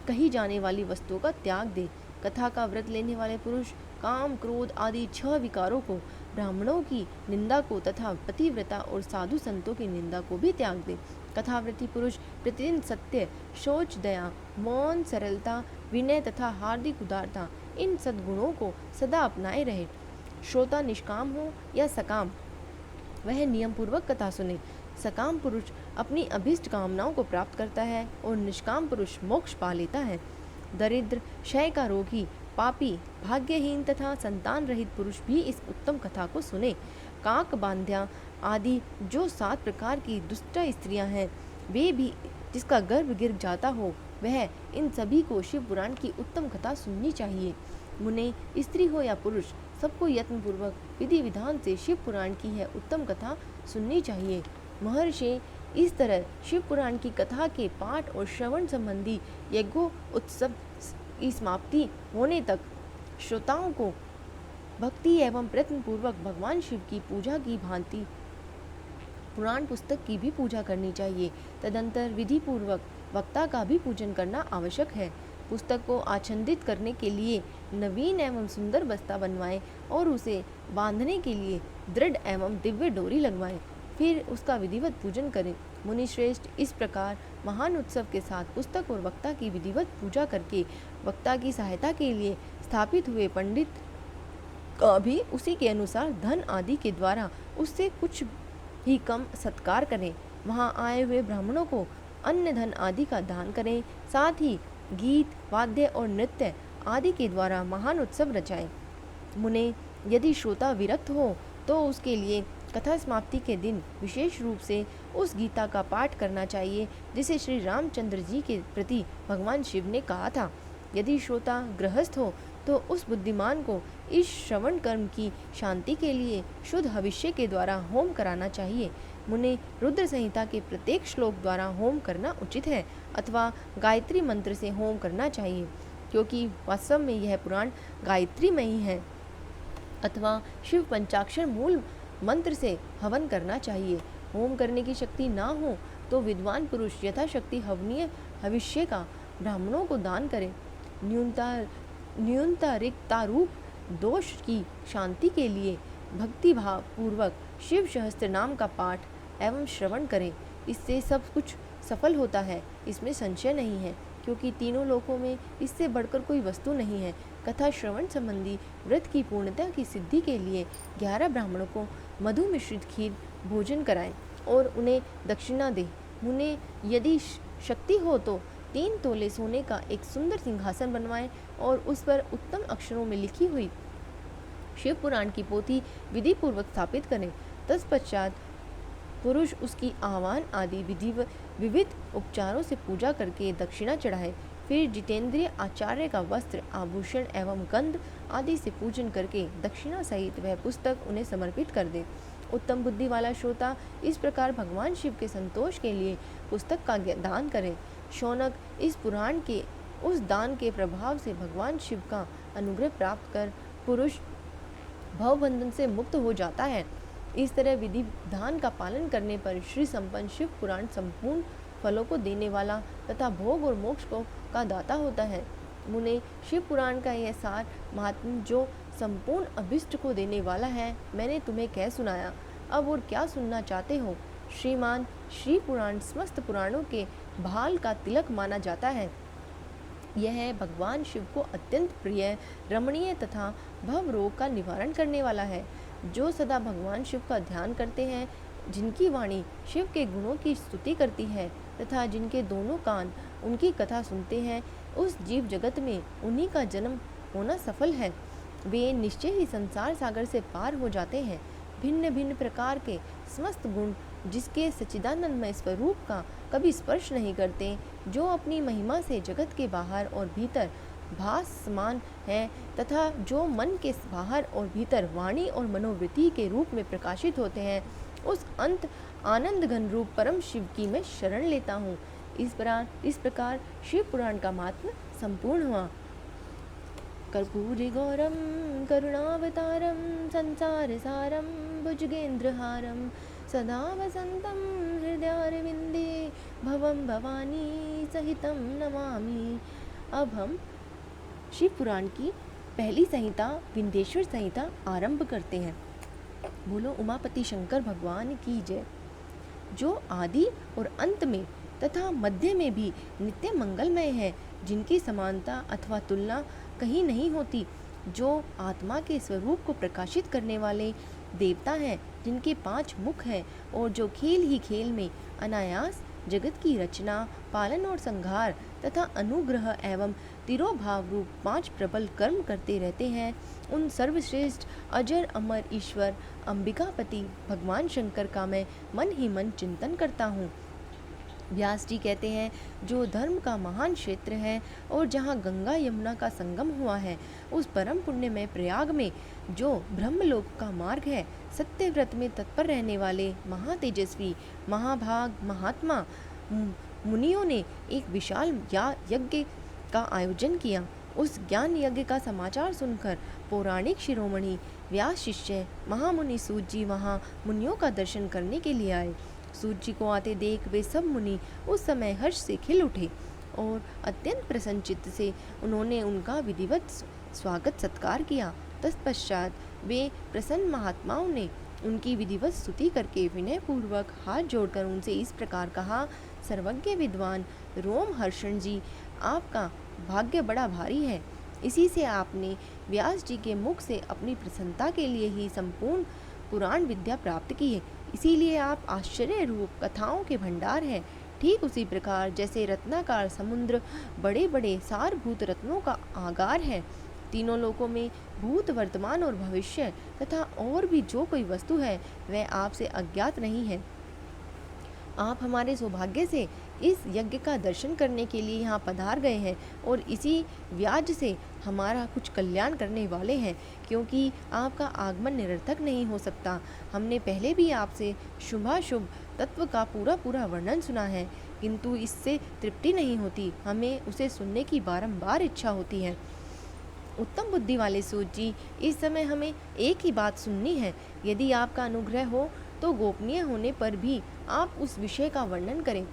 कही जाने वाली वस्तुओं का त्याग दे। कथा का व्रत लेने वाले पुरुष काम, क्रोध आदि 6 विकारों को, ब्राह्मणों की निंदा को तथा पतिव्रता और साधु संतों की निंदा को भी त्याग दे। कथाव्रती पुरुष प्रतिदिन सत्य, शौच, दया, मौन, सरलता, विनय तथा हार्दिक उदारता, इन सद्गुणों को सदा अपनाए रहे। श्रोता निष्काम हो या सकाम, वह नियम पूर्वक कथा सुने। सकाम पुरुष अपनी अभिष्ट कामनाओं को प्राप्त करता है और निष्काम पुरुष मोक्ष पा लेता है। दरिद्र, क्षय का रोगी, पापी, भाग्यहीन तथा संतान रहित पुरुष भी इस उत्तम कथा को सुने। काक, बांध्या आदि जो 7 प्रकार की दुष्ट स्त्रियां हैं, वे भी जिसका गर्भ गिर जाता हो, वह इन सभी को शिव पुराण की उत्तम कथा सुननी चाहिए। मुने, स्त्री हो या पुरुष, सबको यत्न पूर्वक विधि विधान से शिव पुराण की है उत्तम कथा सुननी चाहिए। महर्षि, इस तरह शिव पुराण की कथा के पाठ और श्रवण संबंधी यज्ञो उत्सव की समाप्ति होने तक श्रोताओं को भक्ति एवं प्रयत्न पूर्वक भगवान शिव की पूजा की भांति पुराण पुस्तक की भी पूजा करनी चाहिए। तदंतर विधि पूर्वक वक्ता का भी पूजन करना आवश्यक है। पुस्तक को आच्छादित करने के लिए नवीन एवं सुंदर बस्ता बनवाएं और उसे बांधने के लिए दृढ़ एवं दिव्य डोरी लगवाएं। फिर उसका विधिवत पूजन करें। मुनि श्रेष्ठ, इस प्रकार महान उत्सव के साथ पुस्तक और वक्ता की विधिवत पूजा करके वक्ता की सहायता के लिए स्थापित हुए पंडित का भी उसी के अनुसार धन आदि के द्वारा उससे कुछ ही कम सत्कार करें। वहाँ आए हुए ब्राह्मणों को अन्य धन आदि का दान करें। साथ ही गीत, वाद्य और नृत्य आदि के द्वारा महान उत्सव रचाएं। मुने, यदि श्रोता विरक्त हो तो उसके लिए कथा समाप्ति के दिन विशेष रूप से उस गीता का पाठ करना चाहिए जिसे श्री रामचंद्र जी के प्रति भगवान शिव ने कहा था। यदि श्रोता गृहस्थ हो तो उस बुद्धिमान को इस श्रवण कर्म की शांति के लिए शुद्ध हविष्य के द्वारा होम कराना चाहिए। मुने, रुद्र संहिता के प्रत्येक श्लोक द्वारा होम करना उचित है अथवा गायत्री मंत्र से होम करना चाहिए, क्योंकि वास्तव में यह पुराण गायत्री में ही है। अथवा शिव पंचाक्षर मूल मंत्र से हवन करना चाहिए। होम करने की शक्ति ना हो तो विद्वान पुरुष यथाशक्ति हवनीय हविष्य का ब्राह्मणों को दान करें। न्यूनतारिकतारूप दोष की शांति के लिए भक्ति भाव पूर्वक शिव सहस्त्र नाम का पाठ एवं श्रवण करें। इससे सब कुछ सफल होता है, इसमें संशय नहीं है, क्योंकि तीनों लोकों में इससे बढ़कर कोई वस्तु नहीं है। कथा श्रवण संबंधी व्रत की पूर्णता की सिद्धि के लिए 11 ब्राह्मणों को मधु मिश्रित खीर भोजन कराएं और उन्हें दक्षिणा दें। उन्हें यदि शक्ति हो तो 3 तोले सोने का एक सुंदर सिंहासन बनवाएं और उस पर उत्तम अक्षरों में लिखी हुई शिव पुराण की पोथी विधि पूर्वक स्थापित करें। तत्पश्चात पुरुष उसकी आह्वान आदि विविध उपचारों से पूजा करके दक्षिणा चढ़ाए। फिर जितेंद्रिय आचार्य का वस्त्र, आभूषण एवं गंध आदि से पूजन करके दक्षिणा सहित वह पुस्तक उन्हें समर्पित कर दे। उत्तम बुद्धि वाला श्रोता इस प्रकार भगवान शिव के संतोष के लिए पुस्तक का दान करे। शौनक इस पुराण के उस दान के प्रभाव से भगवान शिव का अनुग्रह प्राप्त कर पुरुष भवबंधन से मुक्त हो जाता है। इस तरह विधि विधान का पालन करने पर श्री संपन्न शिव पुराण संपूर्ण फलों को देने वाला तथा भोग और मोक्ष को का दाता होता है। मुने, शिव पुराण का यह सार महात्म्य जो संपूर्ण अभिष्ट को देने वाला है मैंने तुम्हें कह सुनाया। अब और क्या सुनना चाहते हो? श्रीमान, श्री पुराण समस्त पुराणों के भाल का तिलक माना जाता है। यह भगवान शिव को अत्यंत प्रिय, रमणीय तथा भव रोग का निवारण करने वाला है। जो सदा भगवान शिव का ध्यान करते हैं, जिनकी वाणी शिव के गुणों की स्तुति करती है तथा जिनके दोनों कान उनकी कथा सुनते हैं, उस जीव जगत में उन्हीं का जन्म होना सफल है। वे निश्चय ही संसार सागर से पार हो जाते हैं। भिन्न भिन्न प्रकार के समस्त गुण जिसके सच्चिदानंदमय स्वरूप का कभी स्पर्श नहीं करते, जो अपनी महिमा से जगत के बाहर और भीतर भासमान है तथा जो मन के बाहर और भीतर वाणी और मनोवृत्ति के रूप में प्रकाशित होते हैं, उस अंत आनंद घन रूप परम शिव की मैं शरण लेता हूँ। इस प्रकार शिव पुराण का महात्म्य संपूर्ण हुआ। कर्पूरी गौरम करुणावतारम संसार सारम भुजगेंद्रहारम सदा वसंतम हृदयारविंदे भवम भवानी सहितम नमामि। अब हम शिव पुराण की पहली संहिता विंध्येश्वर संहिता आरंभ करते हैं। बोलो उमापति शंकर भगवान की जय। जो आदि और अंत में तथा मध्य में भी नित्य मंगलमय है, जिनकी समानता अथवा तुलना कहीं नहीं होती, जो आत्मा के स्वरूप को प्रकाशित करने वाले देवता हैं, जिनके 5 मुख हैं और जो खेल ही खेल में अनायास जगत की रचना, पालन और संहार तथा अनुग्रह एवं तिरोभाव रूप 5 प्रबल कर्म करते रहते हैं, उन सर्वश्रेष्ठ अजर अमर ईश्वर अंबिकापति भगवान शंकर का मैं मन ही मन चिंतन करता हूँ। व्यास जी कहते हैं, जो धर्म का महान क्षेत्र है और जहाँ गंगा यमुना का संगम हुआ है, उस परम पुण्य में प्रयाग में जो ब्रह्मलोक का मार्ग है, सत्य व्रत में तत्पर रहने वाले महातेजस्वी महाभाग महात्मा मुनियों ने एक विशाल यज्ञ का आयोजन किया। उस ज्ञान यज्ञ का समाचार सुनकर पौराणिक शिरोमणि व्यास शिष्य महामुनि सूत जी वहाँ मुनियों का दर्शन करने के लिए आए। सूत जी को आते देख वे सब मुनि उस समय हर्ष से खिल उठे और अत्यंत प्रसन्न चित्त से उन्होंने उनका विधिवत स्वागत सत्कार किया। तत्पश्चात वे प्रसन्न महात्माओं ने उनकी विधिवत स्तुति करके विनय पूर्वक हाथ जोड़कर उनसे इस प्रकार कहा, सर्वज्ञ विद्वान रोम हर्षण जी, आपका भाग्य बड़ा भारी है। इसी से आपने व्यास जी के मुख से अपनी प्रसन्नता के लिए ही संपूर्ण पुराण विद्या प्राप्त की है, इसीलिए आप आश्चर्य रूप कथाओं के भंडार हैं। ठीक उसी प्रकार जैसे रत्नाकार समुद्र बड़े बड़े सारभूत रत्नों का आगार है, तीनों लोकों में भूत वर्तमान और भविष्य तथा और भी जो कोई वस्तु है वह आपसे अज्ञात नहीं है। आप हमारे सौभाग्य से इस यज्ञ का दर्शन करने के लिए यहाँ पधार गए हैं और इसी व्याज से हमारा कुछ कल्याण करने वाले हैं, क्योंकि आपका आगमन निरर्थक नहीं हो सकता। हमने पहले भी आपसे शुभाशुभ तत्व का पूरा वर्णन सुना है, किंतु इससे तृप्ति नहीं होती, हमें उसे सुनने की बारंबार इच्छा होती है। उत्तम बुद्धि वाले सूत जी, इस समय हमें एक ही बात सुननी है। यदि आपका अनुग्रह हो तो गोपनीय होने पर भी आप उस विषय का वर्णन करें।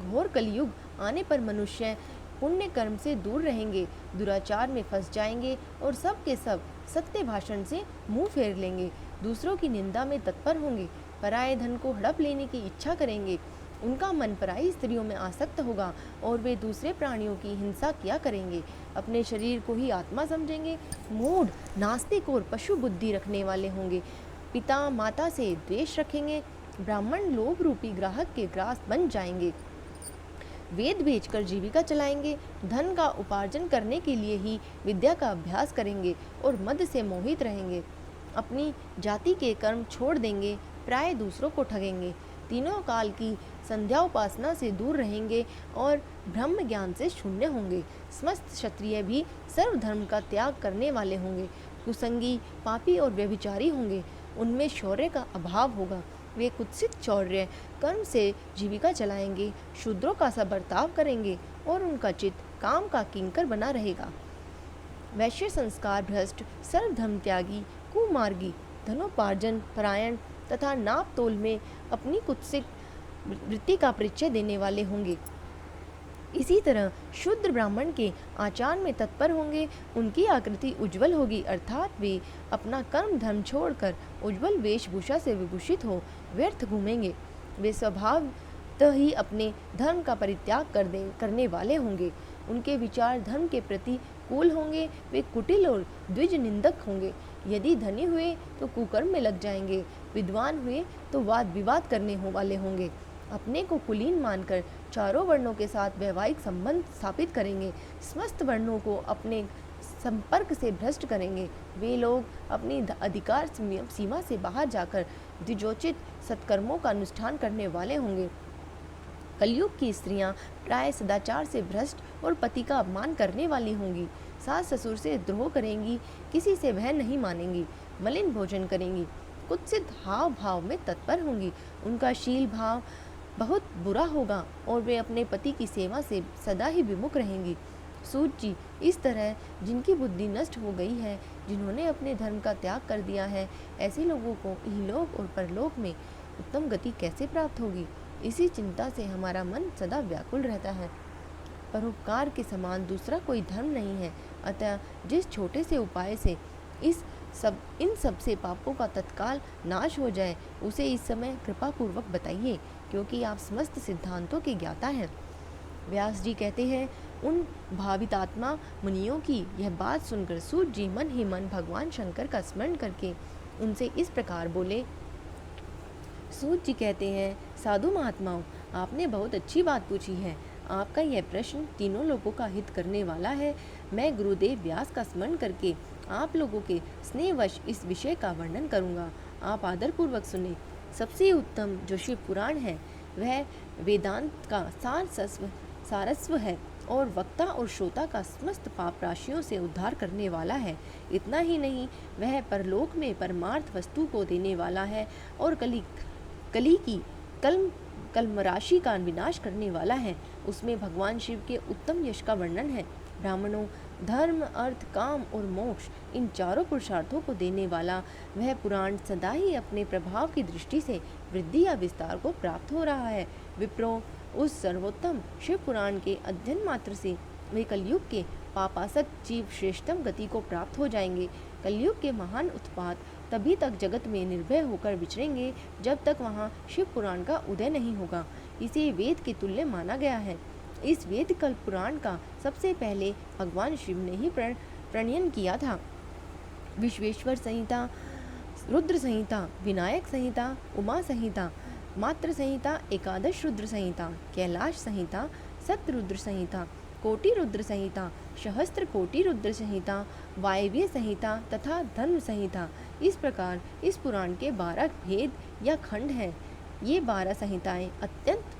घोर कलयुग आने पर मनुष्य पुण्य कर्म से दूर रहेंगे, दुराचार में फंस जाएंगे और सब के सब सत्य भाषण से मुंह फेर लेंगे, दूसरों की निंदा में तत्पर होंगे, पराये धन को हड़प लेने की इच्छा करेंगे, उनका मन पराई स्त्रियों में आसक्त होगा और वे दूसरे प्राणियों की हिंसा किया करेंगे, अपने शरीर को ही आत्मा समझेंगे, मूढ़ नास्तिक और पशु बुद्धि रखने वाले होंगे, पिता माता से द्वेष रखेंगे, ब्राह्मण लोभ रूपी ग्राहक के ग्रास बन जाएंगे, वेद बेचकर जीविका चलाएंगे, धन का उपार्जन करने के लिए ही विद्या का अभ्यास करेंगे और मद से मोहित रहेंगे, अपनी जाति के कर्म छोड़ देंगे, प्राय दूसरों को ठगेंगे, तीनों काल की संध्या उपासना से दूर रहेंगे और ब्रह्म ज्ञान से शून्य होंगे। समस्त क्षत्रिय भी सर्वधर्म का त्याग करने वाले होंगे, कुसंगी पापी और व्यभिचारी होंगे, उनमें शौर्य का अभाव होगा, वे कुत्सित चौर्य कर्म से जीविका चलाएंगे, शूद्रों का सा बर्ताव करेंगे और उनका चित्त काम का किंकर बना रहेगा। वैश्य संस्कार भ्रष्ट, सर्वधर्म त्यागी, कुमार्गी, धनोपार्जन परायण तथा नाप तोल में अपनी कुत्सित वृत्ति का परिचय देने वाले होंगे। इसी तरह शूद्र ब्राह्मण के आचार में तत्पर होंगे, उनकी आकृति उज्जवल होगी, अर्थात वे अपना कर्म धर्म छोड़कर उज्जवल वेशभूषा से विभूषित हो व्यर्थ घूमेंगे। वे स्वभावतः ही अपने धर्म का परित्याग करने वाले होंगे। उनके विचार धर्म के प्रति कूल होंगे, वे कुटिल और द्विज निंदक होंगे। यदि धनी हुए तो कुकर्म में लग जाएंगे, विद्वान हुए तो वाद विवाद करने वाले होंगे। अपने को कुलीन मानकर चारों वर्णों के साथ वैवाहिक संबंध स्थापित करेंगे, समस्त वर्णों को अपने संपर्क से भ्रष्ट करेंगे। वे लोग अपनी अधिकार सीमा से बाहर जाकर द्विजोचित सत्कर्मों का अनुष्ठान करने वाले होंगे। कलयुग की स्त्रियां प्राय सदाचार से भ्रष्ट और पति का अपमान करने वाली होंगी, सास ससुर से द्रोह करेंगी, किसी से वह नहीं मानेंगी, मलिन भोजन करेंगी, कुत्सित हाव भाव में तत्पर होंगी, उनका शील भाव बहुत बुरा होगा और वे अपने पति की सेवा से सदा ही विमुख रहेंगी। सूत जी, इस तरह जिनकी बुद्धि नष्ट हो गई है, जिन्होंने अपने धर्म का त्याग कर दिया है, ऐसे लोगों को इहलोक और परलोक में उत्तम गति कैसे प्राप्त होगी? इसी चिंता से हमारा मन सदा व्याकुल रहता है। परोपकार के समान दूसरा कोई धर्म नहीं है, अतः जिस छोटे से उपाय से इन सब से पापों का तत्काल नाश हो जाए, उसे इस समय कृपा पूर्वक बताइए, क्योंकि आप समस्त सिद्धांतों के ज्ञाता हैं। व्यास जी कहते हैं, उन भावितात्मा मुनियों की यह बात सुनकर सूत जी मन ही मन भगवान शंकर का स्मरण करके उनसे इस प्रकार बोले। सूत जी कहते हैं, साधु महात्माओं, आपने बहुत अच्छी बात पूछी है। आपका यह प्रश्न तीनों लोगों का हित करने वाला है। मैं गुरुदेव व्यास का स्मरण करके आप लोगों के स्नेहवश इस विषय का वर्णन करूंगा। आप आदरपूर्वक सुने। सबसे उत्तम जो शिव पुराण है, वह वेदांत का सारस्व है और वक्ता और श्रोता का समस्त पाप राशियों से उद्धार करने वाला है। इतना ही नहीं, वह परलोक में परमार्थ वस्तु को देने वाला है और कली की कल्म राशि का विनाश करने वाला है। उसमें भगवान शिव के उत्तम यश का वर्णन है। ब्राह्मणों, धर्म, अर्थ, काम और मोक्ष, इन चारों पुरुषार्थों को देने वाला वह पुराण सदा ही अपने प्रभाव की दृष्टि से वृद्धि या विस्तार को प्राप्त हो रहा है। विप्रो, उस सर्वोत्तम शिव पुराण के अध्ययन मात्र से वे कलयुग के पापासक्त जीव श्रेष्ठतम गति को प्राप्त हो जाएंगे। कलयुग के महान उत्पात तभी तक जगत में निर्भय होकर विचरेंगे जब तक वहाँ शिव पुराण का उदय नहीं होगा। इसे वेद के तुल्य माना गया है। इस वेद कल्प पुराण का सबसे पहले भगवान शिव ने ही प्रणयन किया था। विश्वेश्वर संहिता, रुद्र संहिता, विनायक संहिता, उमा संहिता, मात्र संहिता, एकादश रुद्र संहिता, कैलाश संहिता, सतरुद्र संहिता, कोटि रुद्र संहिता, सहस्त्र कोटि रुद्र संहिता, वायव्य संहिता तथा धर्म संहिता, इस प्रकार इस पुराण के 12 भेद या खंड हैं। ये 12 संहिताएं अत्यंत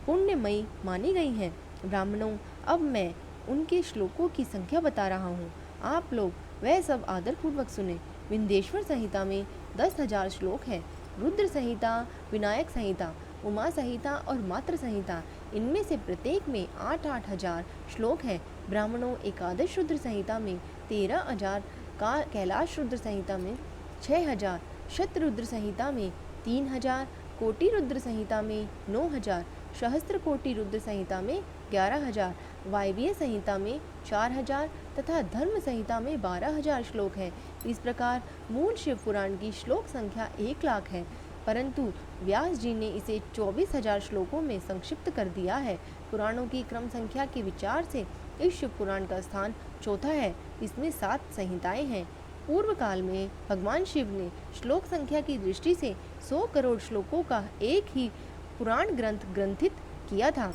पुण्यमयी मानी गई हैं। ब्राह्मणों, अब मैं उनके श्लोकों की संख्या बता रहा हूँ। आप लोग वह सब आदरपूर्वक सुने। विंध्येश्वर संहिता में 10,000 श्लोक हैं। रुद्र संहिता, विनायक संहिता, उमा संहिता और मात्र संहिता, इनमें से प्रत्येक में 8-8 हजार श्लोक हैं। ब्राह्मणों, एकादश रुद्र संहिता में 13,000, कैलाश रुद्र संहिता में 6,000, शतरुद्र संहिता में 3,000, कोटि रुद्र संहिता में 9,000, सहस्त्र कोटि रुद्र संहिता में 11,000, वायव्य संहिता में 4,000 तथा धर्म संहिता में 12,000 श्लोक हैं। इस प्रकार मूल शिव पुराण की श्लोक संख्या 1 लाख है, परंतु व्यास जी ने इसे 24,000 श्लोकों में संक्षिप्त कर दिया है। पुराणों की क्रम संख्या के विचार से इस शिव पुराण का स्थान चौथा है। इसमें 7 संहिताएं हैं। पूर्व काल में भगवान शिव ने श्लोक संख्या की दृष्टि से 100 करोड़ श्लोकों का एक ही पुराण ग्रंथ ग्रंथित किया था।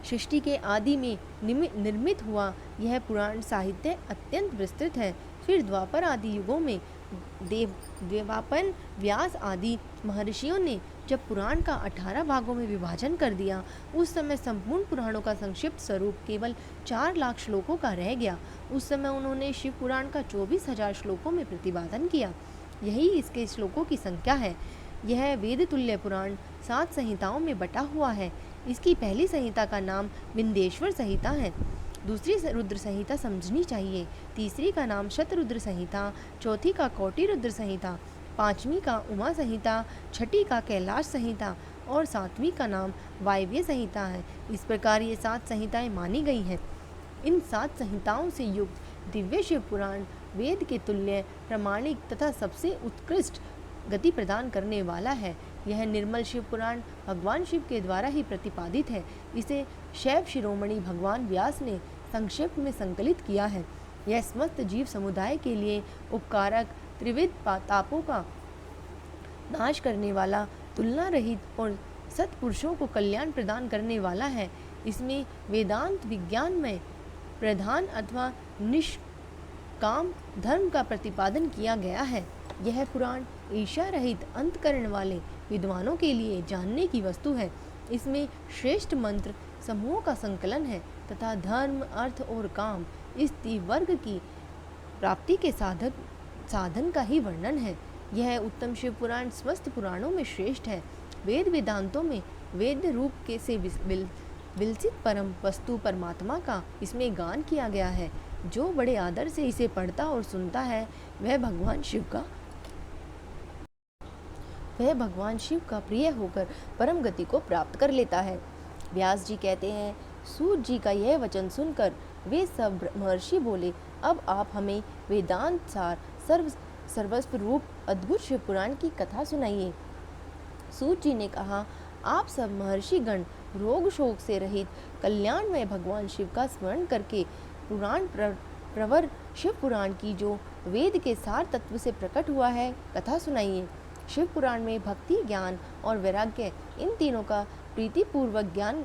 सृष्टि के आदि में निर्मित हुआ यह पुराण साहित्य अत्यंत विस्तृत है। फिर द्वापर आदि युगों में देवापन, व्यास आदि महर्षियों ने जब पुराण का 18 भागों में विभाजन कर दिया, उस समय संपूर्ण पुराणों का संक्षिप्त स्वरूप केवल 4 लाख श्लोकों का रह गया। उस समय उन्होंने शिव पुराण का 24,000 श्लोकों में प्रतिपादन किया। यही इसके श्लोकों की संख्या है। यह वेद तुल्य पुराण 7 संहिताओं में बटा हुआ है। इसकी पहली संहिता का नाम विंध्येश्वर संहिता है, दूसरी रुद्र संहिता समझनी चाहिए, तीसरी का नाम शतरुद्र संहिता, चौथी का कोटि रुद्र संहिता, पांचवी का उमा संहिता, छठी का कैलाश संहिता और सातवीं का नाम वायव्य संहिता है। इस प्रकार ये 7 संहिताएं मानी गई हैं। इन 7 संहिताओं से युक्त दिव्य शिव पुराण वेद के तुल्य, प्रामाणिक तथा सबसे उत्कृष्ट गति प्रदान करने वाला है। यह निर्मल शिव पुराण भगवान शिव के द्वारा ही प्रतिपादित है। इसे शैव शिरोमणि भगवान व्यास ने संक्षेप में संकलित किया है। यह समस्त जीव समुदाय के लिए उपकारक, त्रिविध तापों का नाश करने वाला, तुलना रहित और सत्पुरुषों को कल्याण प्रदान करने वाला है। इसमें वेदांत विज्ञान में प्रधान अथवा निष्काम धर्म का प्रतिपादन किया गया है। यह पुराण ईर्ष्या रहित अंतकरण वाले विद्वानों के लिए जानने की वस्तु है। इसमें श्रेष्ठ मंत्र समूहों का संकलन है तथा धर्म, अर्थ और काम इस वर्ग की प्राप्ति के साधन का ही वर्णन है। यह उत्तम शिव पुराण समस्त पुराणों में श्रेष्ठ है। वेद वेदांतों में वेद रूप के से विलसित परम वस्तु परमात्मा का इसमें गान किया गया है। जो बड़े आदर से इसे पढ़ता और सुनता है वह भगवान शिव का प्रिय होकर परम गति को प्राप्त कर लेता है। व्यास जी कहते हैं, सूत जी का यह वचन सुनकर वे सब महर्षि बोले, अब आप हमें वेदांत सार सर्वस्व रूप अद्भुत शिव पुराण की कथा सुनाइए। सूत जी ने कहा, आप सब महर्षि गण रोग शोक से रहित कल्याणमय भगवान शिव का स्मरण करके पुराण प्रवर शिव पुराण की जो वेद के सार तत्व से प्रकट हुआ है कथा सुनाइए। शिव पुराण में भक्ति, ज्ञान और वैराग्य इन तीनों का प्रीतिपूर्वक ज्ञान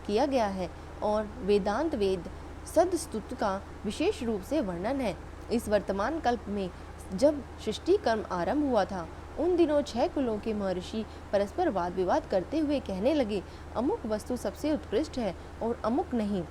किया गया है और वेदांत वेद सदस्तुत का विशेष रूप से वर्णन है। इस वर्तमान कल्प में जब सृष्टि कर्म आरंभ हुआ था, उन दिनों 6 कुलों के महर्षि परस्पर वाद विवाद करते हुए कहने लगे, अमुक वस्तु सबसे उत्कृष्ट है और अमुक नहीं।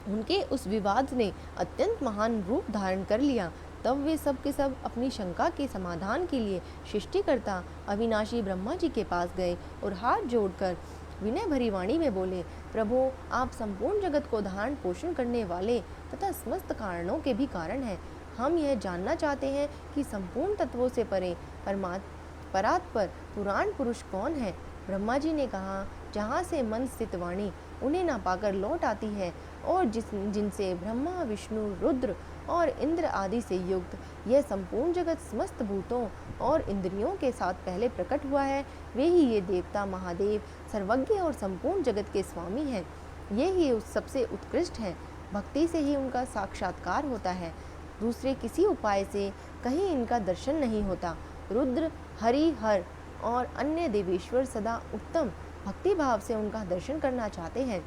उनके उस विवाद ने अत्यंत महान रूप धारण कर लिया। तब वे सब के सब अपनी शंका के समाधान के लिए सृष्टिकर्ता अविनाशी ब्रह्मा जी के पास गए और हाथ जोड़कर विनय भरी वाणी में बोले, प्रभु, आप संपूर्ण जगत को धारण पोषण करने वाले तथा समस्त कारणों के भी कारण हैं। हम यह जानना चाहते हैं कि संपूर्ण तत्वों से परे परात्पर पुराण पुरुष कौन है। ब्रह्मा जी ने कहा, जहाँ से मन स्थित वाणी उन्हें ना पाकर लौट आती है और जिनसे ब्रह्मा, विष्णु, रुद्र और इंद्र आदि से युक्त यह संपूर्ण जगत समस्त भूतों और इंद्रियों के साथ पहले प्रकट हुआ है, वे ही ये देवता महादेव सर्वज्ञ और संपूर्ण जगत के स्वामी हैं। ये ही सबसे उत्कृष्ट हैं। भक्ति से ही उनका साक्षात्कार होता है, दूसरे किसी उपाय से कहीं इनका दर्शन नहीं होता। रुद्र, हरि, हर और अन्य देवेश्वर सदा उत्तम भक्ति भाव से उनका दर्शन करना चाहते हैं।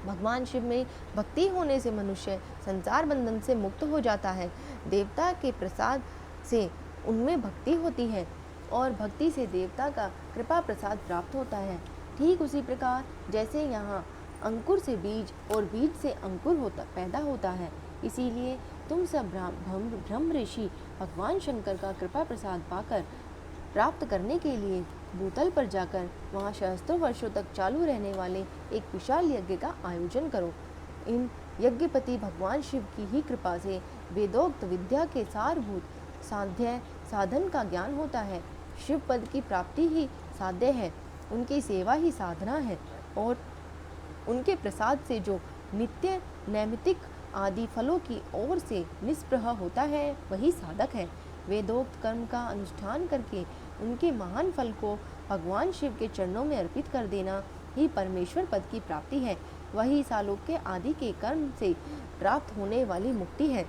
भगवान शिव में भक्ति होने से मनुष्य संसार बंधन से मुक्त हो जाता है। देवता के प्रसाद से उनमें भक्ति होती है और भक्ति से देवता का कृपा प्रसाद प्राप्त होता है। ठीक उसी प्रकार जैसे यहाँ अंकुर से बीज और बीज से अंकुर पैदा होता है, इसीलिए तुम सब ब्रह्म ऋषि भगवान शंकर का कृपा प्रसाद पाकर प्राप्त करने के लिए भूतल पर जाकर वहाँ सहस्त्रों वर्षों तक चालू रहने वाले एक विशाल यज्ञ का आयोजन करो। इन यज्ञपति भगवान शिव की ही कृपा से वेदोक्त विद्या के सारभूत साध्य साधन का ज्ञान होता है। शिव पद की प्राप्ति ही साध्य है, उनकी सेवा ही साधना है और उनके प्रसाद से जो नित्य नैमित्तिक आदि फलों की ओर से निष्प्रह होता है वही साधक है। वेदोक्त कर्म का अनुष्ठान करके उनके महान फल को भगवान शिव के चरणों में अर्पित कर देना ही परमेश्वर पद की प्राप्ति है। वही सालोक्य आदि के कर्म से प्राप्त होने वाली मुक्ति है।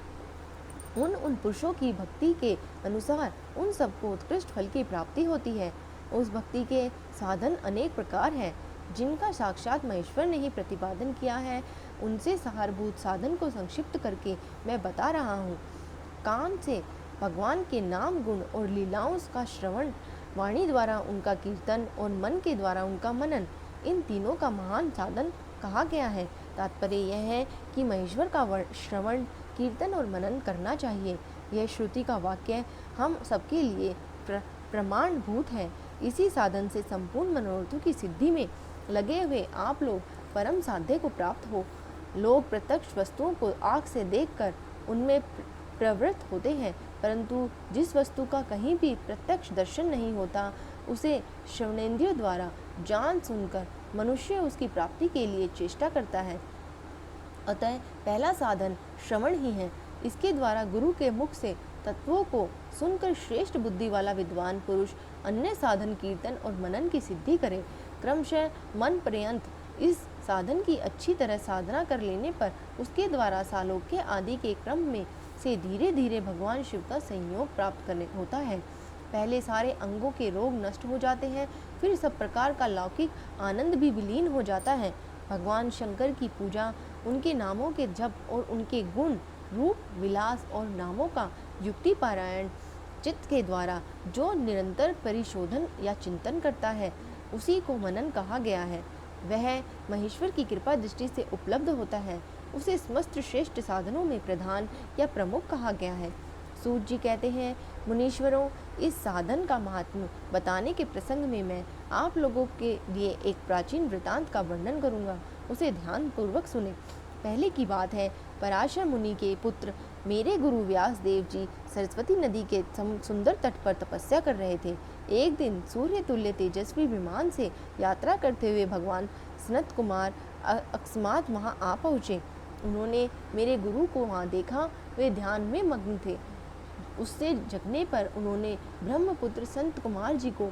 उन पुरुषों की भक्ति के अनुसार उन सबको उत्कृष्ट फल की प्राप्ति होती है। उस भक्ति के साधन अनेक प्रकार हैं, जिनका साक्षात महेश्वर ने ही प्रतिपादन किया है। उनसे सहारभूत साधन को संक्षिप्त करके मैं बता रहा हूँ। कान से भगवान के नाम, गुण और लीलाओं का श्रवण, वाणी द्वारा उनका कीर्तन और मन के द्वारा उनका मनन, इन तीनों का महान साधन कहा गया है। तात्पर्य यह है कि महेश्वर का श्रवण, कीर्तन और मनन करना चाहिए। यह श्रुति का वाक्य हम सबके लिए प्रमाणभूत है। इसी साधन से संपूर्ण मनोरथों की सिद्धि में लगे हुए आप लोग परम साध्य को प्राप्त हो। लोग प्रत्यक्ष वस्तुओं को आँख से देखकर उनमें प्रवृत्त होते हैं, परंतु जिस वस्तु का कहीं भी प्रत्यक्ष दर्शन नहीं होता, उसे श्रवणेंद्रियों द्वारा जान सुनकर मनुष्य उसकी प्राप्ति के लिए चेष्टा करता है। अतः पहला साधन श्रवण ही है। इसके द्वारा गुरु के मुख से तत्वों को सुनकर श्रेष्ठ बुद्धि वाला विद्वान पुरुष अन्य साधन कीर्तन और मनन की सिद्धि करे। क्रमशः मन पर्यंत इस साधन की अच्छी तरह साधना कर लेने पर उसके द्वारा सालोक्य आदि के क्रम में से धीरे धीरे भगवान शिव का संयोग प्राप्त करने होता है। पहले सारे अंगों के रोग नष्ट हो जाते हैं, फिर सब प्रकार का लौकिक आनंद भी विलीन हो जाता है। भगवान शंकर की पूजा, उनके नामों के जप और उनके गुण रूप विलास और नामों का युक्ति पारायण चित्त के द्वारा जो निरंतर परिशोधन या चिंतन करता है, उसी को मनन कहा गया है। वह महेश्वर की कृपा दृष्टि से उपलब्ध होता है। उसे समस्त श्रेष्ठ साधनों में प्रधान या प्रमुख कहा गया है। सूत जी कहते हैं, मुनीश्वरों, इस साधन का महात्म्य बताने के प्रसंग में मैं आप लोगों के लिए एक प्राचीन वृतांत का वर्णन करूंगा। उसे ध्यान पूर्वक सुने। पहले की बात है, पराशर मुनि के पुत्र मेरे गुरु व्यास देव जी सरस्वती नदी के सुंदर तट पर तपस्या कर रहे थे। एक दिन सूर्य तुल्य तेजस्वी विमान से यात्रा करते हुए भगवान सनत कुमार अकस्मात वहाँ आ पहुँचे। उन्होंने मेरे गुरु को वहाँ देखा। वे ध्यान में मग्न थे। उससे जगने पर उन्होंने ब्रह्मपुत्र संत कुमार जी को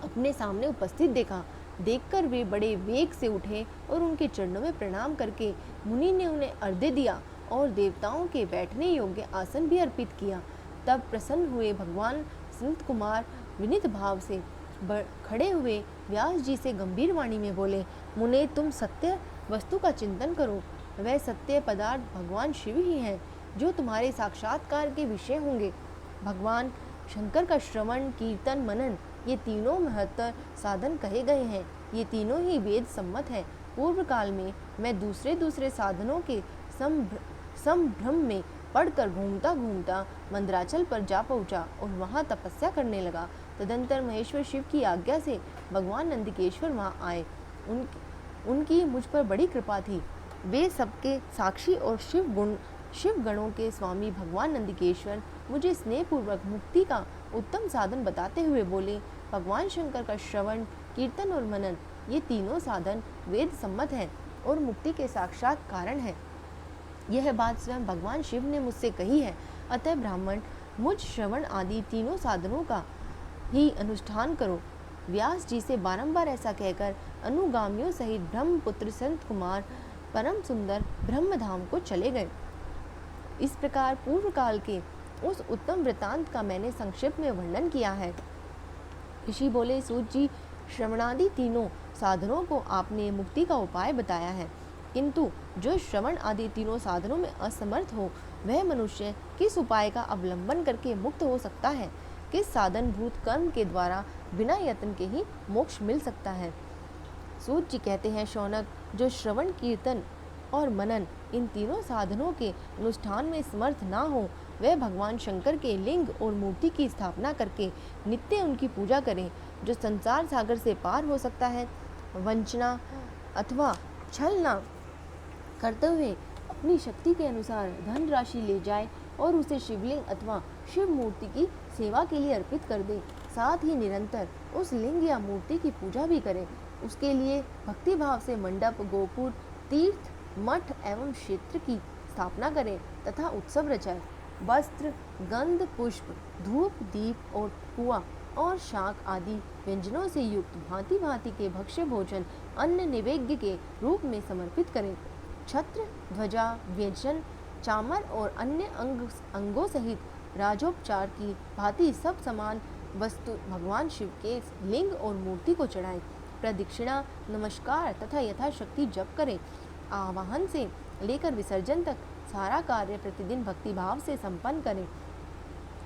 अपने सामने उपस्थित देखा। देखकर वे बड़े वेग से उठे और उनके चरणों में प्रणाम करके मुनि ने उन्हें अर्घ्य दिया और देवताओं के बैठने योग्य आसन भी अर्पित किया। तब प्रसन्न हुए भगवान संत कुमार विनीत भाव से खड़े हुए व्यास जी से गंभीर वाणी में बोले, मुने, तुम सत्य वस्तु का चिंतन करो। वह सत्य पदार्थ भगवान शिव ही हैं, जो तुम्हारे साक्षात्कार के विषय होंगे। भगवान शंकर का श्रवण कीर्तन मनन ये तीनों महत्तर साधन कहे गए हैं। ये तीनों ही वेद सम्मत हैं। पूर्व काल में मैं दूसरे साधनों के संभ्रम में पढ़कर घूमता घूमता मंदराचल पर जा पहुंचा और वहां तपस्या करने लगा। तदंतर महेश्वर शिव की आज्ञा से भगवान नंदिकेश्वर वहां आए। उनकी मुझ पर बड़ी कृपा थी। वे सबके साक्षी और शिव गणों के स्वामी भगवान नंदिकेश्वर मुझे स्नेहपूर्वक मुक्ति का उत्तम साधन बताते हुए बोले, भगवान शंकर का श्रवण कीर्तन और मनन ये तीनों साधन वेद सम्मत हैं और मुक्ति के साक्षात कारण हैं। यह बात स्वयं भगवान शिव ने मुझसे कही है। अतः ब्राह्मण, मुझ श्रवण आदि तीनों साधनों का ही अनुष्ठान करो। व्यास जी से बारंबार ऐसा कहकर अनुगामियों सहित ब्रह्मपुत्र संत कुमार परम सुंदर ब्रह्मधाम को चले गए। इस प्रकार पूर्व काल के उस उत्तम वृतांत का मैंने संक्षिप्त में वर्णन किया है। ऋषि बोले, सूत जी, श्रवणादि तीनों साधनों को आपने मुक्ति का उपाय बताया है, किंतु जो श्रवण आदि तीनों साधनों में असमर्थ हो, वह मनुष्य किस उपाय का अवलंबन करके मुक्त हो सकता है? किस साधन भूत कर्म के द्वारा बिना यत्न के ही मोक्ष मिल सकता है? सूत जी कहते हैं, शौनक, जो श्रवण कीर्तन और मनन इन तीनों साधनों के अनुष्ठान में समर्थ ना हो, वह भगवान शंकर के लिंग और मूर्ति की स्थापना करके नित्य उनकी पूजा करें। जो संसार सागर से पार हो सकता है, वंचना अथवा छल न करते हुए अपनी शक्ति के अनुसार धन राशि ले जाए और उसे शिवलिंग अथवा शिव मूर्ति की सेवा के लिए अर्पित कर दे। साथ ही निरंतर उस लिंग या मूर्ति की पूजा भी करे। उसके लिए भक्ति भाव से मंडप, गोपुर, तीर्थ, मठ एवं क्षेत्र की स्थापना करें तथा उत्सव रचाए। वस्त्र, गंध, पुष्प, धूप, दीप और पुआ और शाक आदि व्यंजनों से युक्त भांति भांति के भक्ष्य भोजन अन्न नैवेद्य के रूप में समर्पित करें। छत्र, ध्वजा, व्यंजन, चामर और अन्य अंगों सहित राजोपचार की भांति सब समान वस्तु भगवान शिव के लिंग और मूर्ति को चढ़ाएं। प्रदक्षिणा, नमस्कार तथा यथाशक्ति जप करें। आवाहन से लेकर विसर्जन तक सारा कार्य प्रतिदिन भक्ति भाव से संपन्न करें।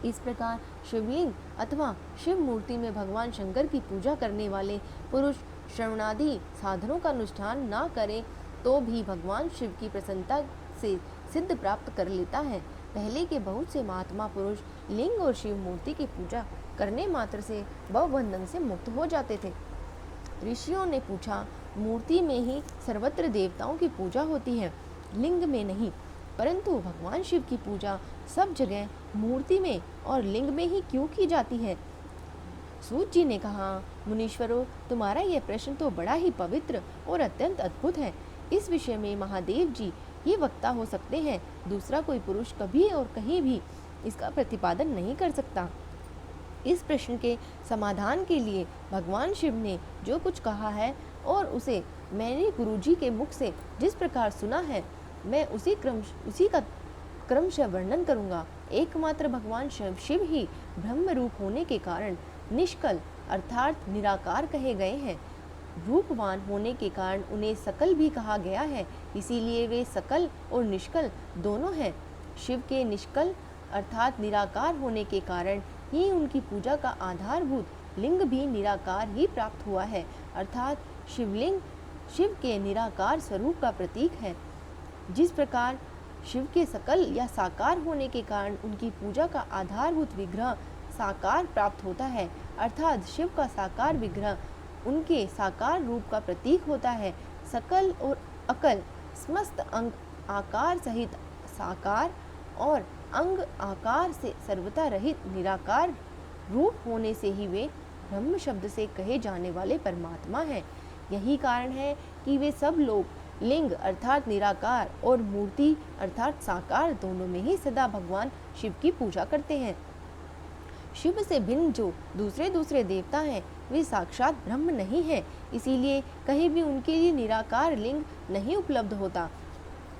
इस प्रकार शिवलिंग अथवा शिव मूर्ति में भगवान शंकर की पूजा करने वाले पुरुष श्रवणादि साधनों का अनुष्ठान न करें तो भी भगवान शिव की प्रसन्नता से सिद्ध प्राप्त कर लेता है। पहले के बहुत से महात्मा पुरुष लिंग और शिव मूर्ति की पूजा करने मात्र से भवबंधन से मुक्त हो जाते थे। ऋषियों ने पूछा, मूर्ति में ही सर्वत्र देवताओं की पूजा होती है, लिंग में नहीं, परंतु भगवान शिव की पूजा सब जगह मूर्ति में और लिंग में ही क्यों की जाती है? सूत जी ने कहा, मुनीश्वरों, तुम्हारा यह प्रश्न तो बड़ा ही पवित्र और अत्यंत अद्भुत है। इस विषय में महादेव जी ही वक्ता हो सकते हैं, दूसरा कोई पुरुष कभी और कहीं भी इसका प्रतिपादन नहीं कर सकता। इस प्रश्न के समाधान के लिए भगवान शिव ने जो कुछ कहा है और उसे मैंने गुरुजी के मुख से जिस प्रकार सुना है, मैं उसी का क्रमशः वर्णन करूंगा। एकमात्र भगवान शिव ही ब्रह्म रूप होने के कारण निष्कल अर्थात निराकार कहे गए हैं। रूपवान होने के कारण उन्हें सकल भी कहा गया है, इसीलिए वे सकल और निष्कल दोनों हैं। शिव के निष्कल अर्थात निराकार होने के कारण ही उनकी पूजा का आधारभूत लिंग भी निराकार ही प्राप्त हुआ है, अर्थात शिवलिंग शिव के निराकार स्वरूप का प्रतीक है। जिस प्रकार शिव के सकल या साकार होने के कारण उनकी पूजा का आधारभूत विग्रह साकार प्राप्त होता है, अर्थात शिव का साकार विग्रह उनके साकार रूप का प्रतीक होता है। सकल और अकल समस्त अंग आकार सहित साकार और अंग आकार से सर्वथा रहित निराकार रूप होने से ही वे ब्रह्म शब्द से कहे जाने वाले परमात्मा हैं। यही कारण है कि वे सब लोग लिंग अर्थात निराकार और मूर्ति अर्थात साकार दोनों में ही सदा भगवान शिव की पूजा करते हैं। शिव से भिन्न जो दूसरे देवता हैं, वे साक्षात ब्रह्म नहीं हैं, इसीलिए कहीं भी उनके लिए निराकार लिंग नहीं उपलब्ध होता।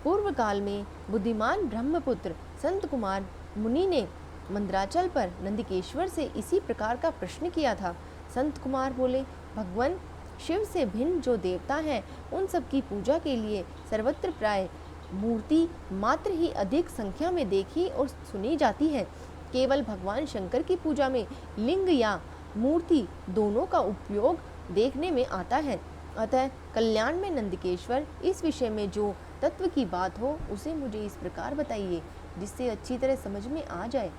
पूर्व काल में बुद्धिमान ब्रह्मपुत्र संत कुमार मुनि ने मंद्राचल पर नंदिकेश्वर से इसी प्रकार का प्रश्न किया था। संत कुमार बोले, भगवान शिव से भिन्न जो देवता हैं, उन सब की पूजा के लिए सर्वत्र प्राय मूर्ति मात्र ही अधिक संख्या में देखी और सुनी जाती है। केवल भगवान शंकर की पूजा में लिंग या मूर्ति दोनों का उपयोग देखने में आता है। अतः कल्याण में नंदिकेश्वर इस विषय में जो तत्व की बात हो उसे मुझे इस प्रकार बताइए, जिससे अच्छी तरह समझ में आ जाए।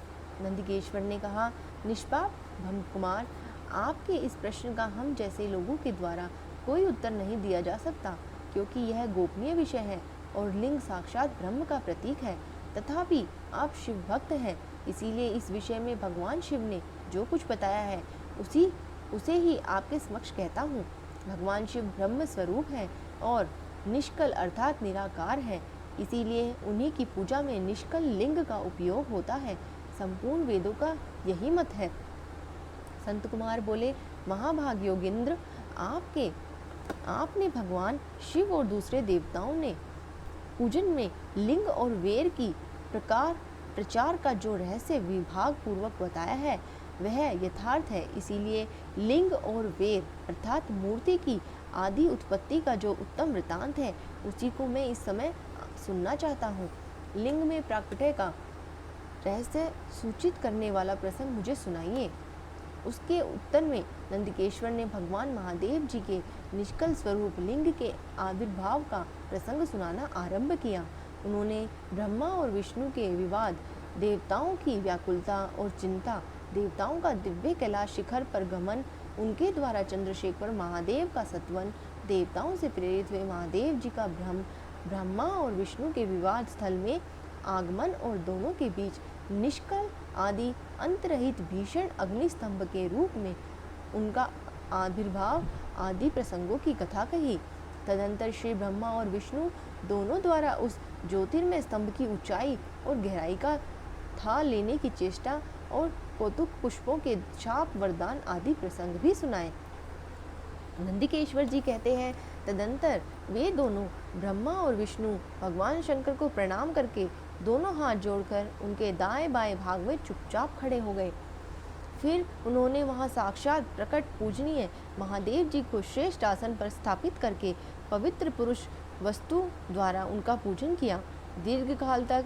नंदिकेश्वर ने कहा, निष्पाप ब्रह्म कुमार, आपके इस प्रश्न का हम जैसे लोगों के द्वारा कोई उत्तर नहीं दिया जा सकता, क्योंकि यह गोपनीय विषय है और लिंग साक्षात ब्रह्म का प्रतीक है। तथापि आप शिव भक्त हैं, इसीलिए इस विषय में भगवान शिव ने जो कुछ बताया है उसे ही आपके समक्ष कहता हूँ। भगवान शिव ब्रह्म स्वरूप है और निष्कल अर्थात निराकार है, इसीलिए उन्हीं की पूजा में निष्कल लिंग का उपयोग होता है। संपूर्ण वेदों का यही मत है। संत कुमार बोले, महाभाग योगेंद्र, आपने भगवान शिव और दूसरे देवताओं ने पूजन में लिंग और वेर की प्रचार का जो रहस्य विभाग पूर्वक बताया है वह यथार्थ है। इसीलिए लिंग और वेर अर्थात मूर्ति की आदि उत्पत्ति का जो उत्तम वृतांत है उसी को मैं इस समय सुनना चाहता हूँ। लिंग में प्राकट्य का रहस्य सूचित करने वाला प्रसंग मुझे सुनाइए। उसके उत्तर में नंदिकेश्वर ने भगवान महादेव जी के निष्कल स्वरूप लिंग के आविर्भाव का प्रसंग सुनाना आरंभ किया। उन्होंने ब्रह्मा और विष्णु के विवाद, देवताओं की व्याकुलता और चिंता, देवताओं का दिव्य कैलाश शिखर पर गमन, उनके द्वारा चंद्रशेखर महादेव का सत्वन, देवताओं से प्रेरित हुए महादेव जी का भ्रम, ब्रह्मा और विष्णु के विवाद स्थल में आगमन और दोनों के बीच निष्कल आदि अंतरहित भीषण अग्निस्तंभ के रूप में उनका आविर्भाव आदि प्रसंगों की कथा कही। तदंतर श्री ब्रह्मा और विष्णु दोनों द्वारा उस ज्योतिर्मय स्तंभ की ऊंचाई और गहराई का था लेने की चेष्टा और कौतुक पुष्पों के शाप वरदान आदि प्रसंग भी सुनाए। नंदिकेश्वर जी कहते हैं, तदंतर वे दोनों ब्रह्मा और विष्णु भगवान शंकर को प्रणाम करके दोनों हाथ जोड़कर उनके दाएं बाएं भाग में चुपचाप खड़े हो गए। फिर उन्होंने वहां साक्षात प्रकट पूजनीय महादेव जी को श्रेष्ठ आसन पर स्थापित करके पवित्र पुरुष वस्तु द्वारा उनका पूजन किया। दीर्घ काल तक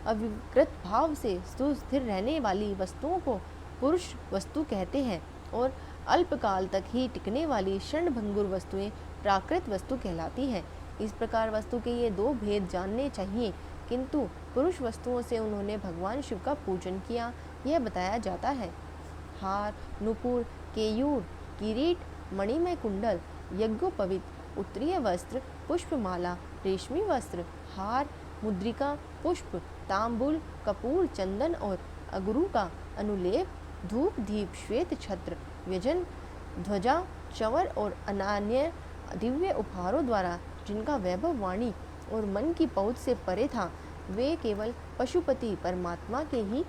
अविकृत भाव से स्थिर रहने वाली वस्तुओं को पुरुष वस्तु कहते हैं और अल्पकाल तक ही टिकने वाली क्षणभंगुर वस्तुएं प्राकृत वस्तु कहलाती हैं। इस प्रकार वस्तु के ये दो भेद जानने चाहिए, किंतु पुरुष वस्तुओं से उन्होंने भगवान शिव का पूजन किया, यह बताया जाता है। हार, नुपुर, केयूर, किरीट, मणिमय कुंडल, यज्ञोपवीत, उत्तरीय वस्त्र, पुष्पमाला, रेशमी वस्त्र, हार, मुद्रिका, पुष्प, तांबुल, कपूर, चंदन और अगरू का अनुलेप, धूप, दीप, श्वेत छत्र, व्यजन, ध्वजा, चंवर और अन्य दिव्य उपहारों द्वारा जिनका वैभव वाणी और मन की पहुँच से परे था, वे केवल पशुपति परमात्मा के ही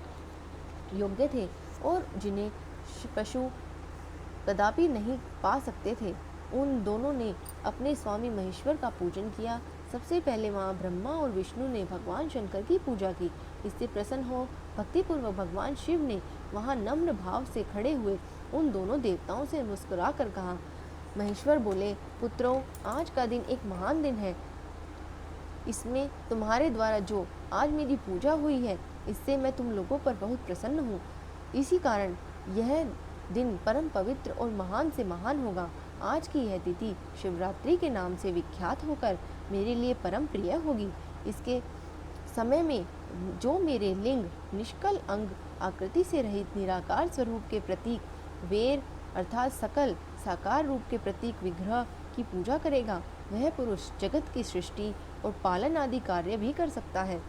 योग्य थे और जिन्हें पशु कदापि नहीं पा सकते थे। उन दोनों ने अपने स्वामी महेश्वर का पूजन किया। सबसे पहले वहाँ ब्रह्मा और विष्णु ने भगवान शंकर की पूजा की। इससे प्रसन्न हो भक्तिपूर्वक भगवान शिव ने वहाँ नम्र भाव से खड़े हुए उन दोनों देवताओं से मुस्कुरा कर कहा। महेश्वर बोले, पुत्रों, आज का दिन एक महान दिन है। इसमें तुम्हारे द्वारा जो आज मेरी पूजा हुई है, इससे मैं तुम लोगों पर बहुत प्रसन्न हूँ। इसी कारण यह दिन परम पवित्र और महान से महान होगा। आज की यह तिथि शिवरात्रि के नाम से विख्यात होकर मेरे लिए परम प्रिय होगी। इसके समय में जो मेरे लिंग, निष्कल अंग, आकृति से रहित निराकार स्वरूप के प्रतीक वेर अर्थात सकल साकार रूप के प्रतीक विग्रह की पूजा करेगा, वह पुरुष जगत की सृष्टि और पालन आदि कार्य भी कर सकता है।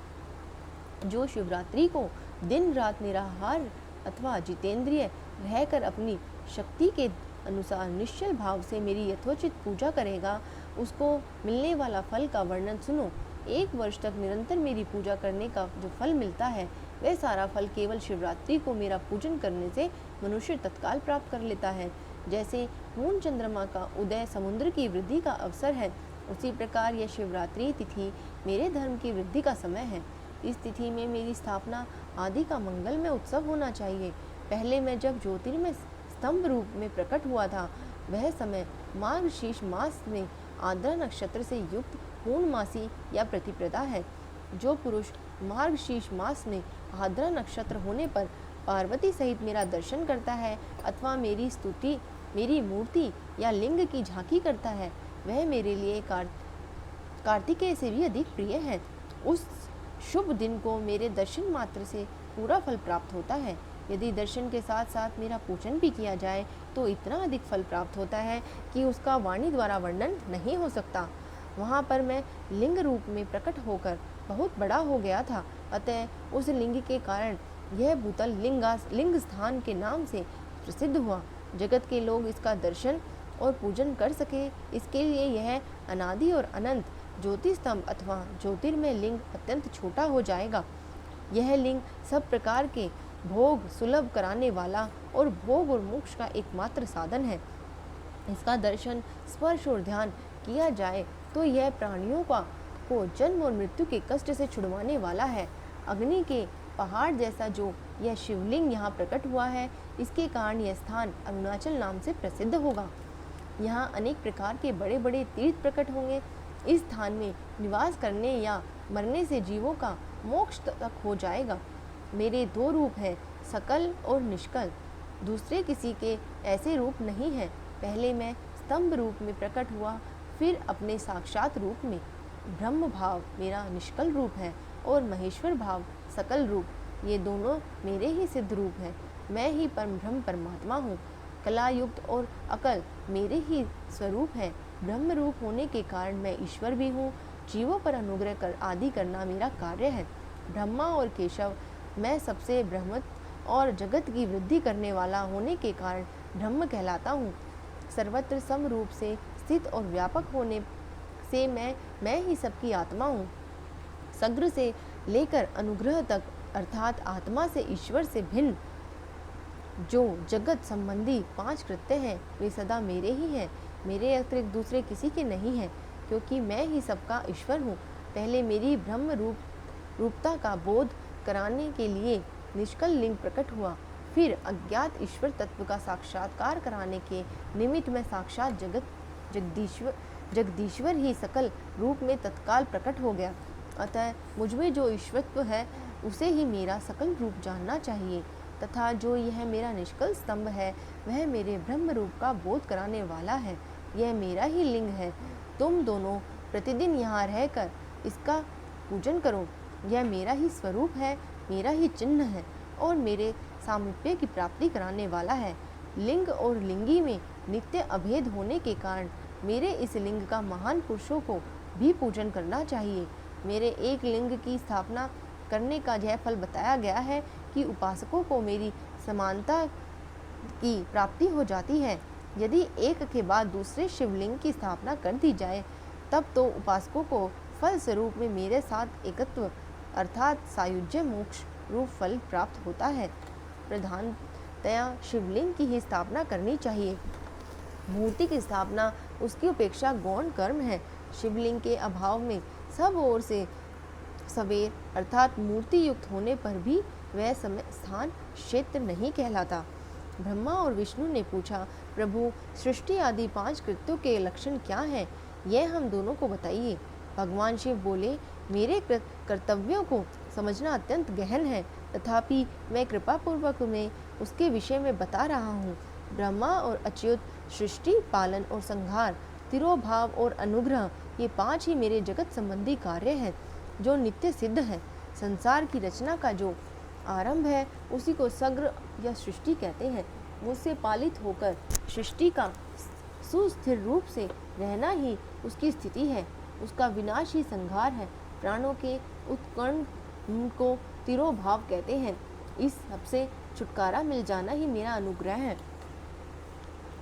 जो शिवरात्रि को दिन रात निराहार अथवा जितेंद्रिय रहकर अपनी शक्ति के अनुसार निश्चल भाव से मेरी यथोचित पूजा करेगा, उसको मिलने वाला फल का वर्णन सुनो। 1 वर्ष तक निरंतर मेरी पूजा करने का जो फल मिलता है, वह सारा फल केवल शिवरात्रि को मेरा पूजन करने से मनुष्य तत्काल प्राप्त कर लेता है। जैसे पूर्ण चंद्रमा का उदय समुद्र की वृद्धि का अवसर है, उसी प्रकार यह शिवरात्रि तिथि मेरे धर्म की वृद्धि का समय है। इस तिथि में मेरी स्थापना आदि का मंगलमय उत्सव होना चाहिए। पहले मैं जब ज्योतिर्मय स्तंभ रूप में प्रकट हुआ था, वह समय मार्गशीर्ष मास में आद्रा नक्षत्र से युक्त पूर्णमासी या प्रतिप्रदा है। जो पुरुष मार्गशीर्ष मास में आद्रा नक्षत्र होने पर पार्वती सहित मेरा दर्शन करता है अथवा मेरी स्तुति, मेरी मूर्ति या लिंग की झांकी करता है, वह मेरे लिए कार्तिकेय से भी अधिक प्रिय है। उस शुभ दिन को मेरे दर्शन मात्र से पूरा फल प्राप्त होता है। यदि दर्शन के साथ साथ मेरा पूजन भी किया जाए तो इतना अधिक फल प्राप्त होता है कि उसका वाणी द्वारा वर्णन नहीं हो सकता। वहाँ पर मैं लिंग रूप में प्रकट होकर बहुत बड़ा हो गया था, अतः उस लिंग के कारण यह भूतल लिंग स्थान के नाम से प्रसिद्ध हुआ। जगत के लोग इसका दर्शन और पूजन कर सके, इसके लिए यह अनादि और अनंत ज्योति स्तंभ अथवा ज्योतिर्मय लिंग अत्यंत छोटा हो जाएगा। यह लिंग सब प्रकार के भोग सुलभ कराने वाला और भोग और मोक्ष का एकमात्र साधन है। इसका दर्शन, स्पर्श और ध्यान किया जाए तो यह प्राणियों को जन्म और मृत्यु के कष्ट से छुड़वाने वाला है। अग्नि के पहाड़ जैसा जो यह शिवलिंग यहाँ प्रकट हुआ है, इसके कारण यह स्थान अरुणाचल नाम से प्रसिद्ध होगा। यहाँ अनेक प्रकार के बड़े बड़े तीर्थ प्रकट होंगे। इस स्थान में निवास करने या मरने से जीवों का मोक्ष तक हो जाएगा। मेरे 2 रूप हैं, सकल और निष्कल। दूसरे किसी के ऐसे रूप नहीं हैं। पहले मैं स्तंभ रूप में प्रकट हुआ, फिर अपने साक्षात रूप में। ब्रह्म भाव मेरा निष्कल रूप है और महेश्वर भाव सकल रूप, ये दोनों मेरे ही सिद्ध रूप हैं। मैं ही परम ब्रह्म परमात्मा हूँ। कला युक्त और अकल मेरे ही स्वरूप है। ब्रह्म रूप होने के कारण मैं ईश्वर भी हूँ। जीवों पर अनुग्रह कर आदि करना मेरा कार्य है। ब्रह्मा और केशव, मैं सबसे ब्रह्मत और जगत की वृद्धि करने वाला होने के कारण ब्रह्म कहलाता हूँ। सर्वत्र सम रूप से स्थित और व्यापक होने से मैं ही सबकी आत्मा हूँ। सग्र से लेकर अनुग्रह तक अर्थात आत्मा से ईश्वर से भिन्न जो जगत संबंधी 5 कृत्य हैं, वे सदा मेरे ही हैं। मेरे अतिरिक्त दूसरे किसी के नहीं हैं, क्योंकि मैं ही सबका ईश्वर हूँ। पहले मेरी ब्रह्म रूपता का बोध कराने के लिए निष्कल लिंग प्रकट हुआ, फिर अज्ञात ईश्वर तत्व का साक्षात्कार कराने के निमित्त में साक्षात जगदीश्वर ही सकल रूप में तत्काल प्रकट हो गया। अतः मुझमें जो ईश्वरत्व है, उसे ही मेरा सकल रूप जानना चाहिए, तथा जो यह मेरा निष्कल स्तंभ है, वह मेरे ब्रह्म रूप का बोध कराने वाला है। यह मेरा ही लिंग है। तुम दोनों प्रतिदिन यहाँ रहकर इसका पूजन करो। यह मेरा ही स्वरूप है, मेरा ही चिन्ह है और मेरे सामीप्य की प्राप्ति कराने वाला है। लिंग और लिंगी में नित्य अभेद होने के कारण मेरे इस लिंग का महान पुरुषों को भी पूजन करना चाहिए। मेरे एक लिंग की स्थापना करने का यह फल बताया गया है कि उपासकों को मेरी समानता की प्राप्ति हो जाती है। यदि एक के बाद दूसरे शिवलिंग की स्थापना कर दी जाए तब तो उपासकों को फल स्वरूप में मेरे साथ एकत्व अर्थात सायुज्य मोक्ष रूप फल प्राप्त होता है। प्रधानतया शिवलिंग की ही स्थापना करनी चाहिए। मूर्ति की स्थापना उसकी उपेक्षा गौण कर्म है। शिवलिंग के अभाव में सब ओर से सवेर अर्थात मूर्ति युक्त होने पर भी वह समय स्थान क्षेत्र नहीं कहलाता। ब्रह्मा और विष्णु ने पूछा, प्रभु सृष्टि आदि 5 कृत्यों के लक्षण क्या हैं? यह हम दोनों को बताइए। भगवान शिव बोले, मेरे कर्तव्यों को समझना अत्यंत गहन है, तथापि मैं कृपा पूर्वक में उसके विषय में बता रहा हूँ। ब्रह्मा और अच्युत, सृष्टि, पालन और संहार, तिरोभाव और अनुग्रह, ये 5 ही मेरे जगत संबंधी कार्य हैं जो नित्य सिद्ध है। संसार की रचना का जो आरंभ है उसी को सग्र या सृष्टि कहते हैं। मुझसे पालित होकर सृष्टि का सुस्थिर रूप से रहना ही उसकी स्थिति है। उसका विनाश ही संहार है। प्राणों के उत्कर्ण को तिरोभाव कहते हैं। इस सबसे छुटकारा मिल जाना ही मेरा अनुग्रह है।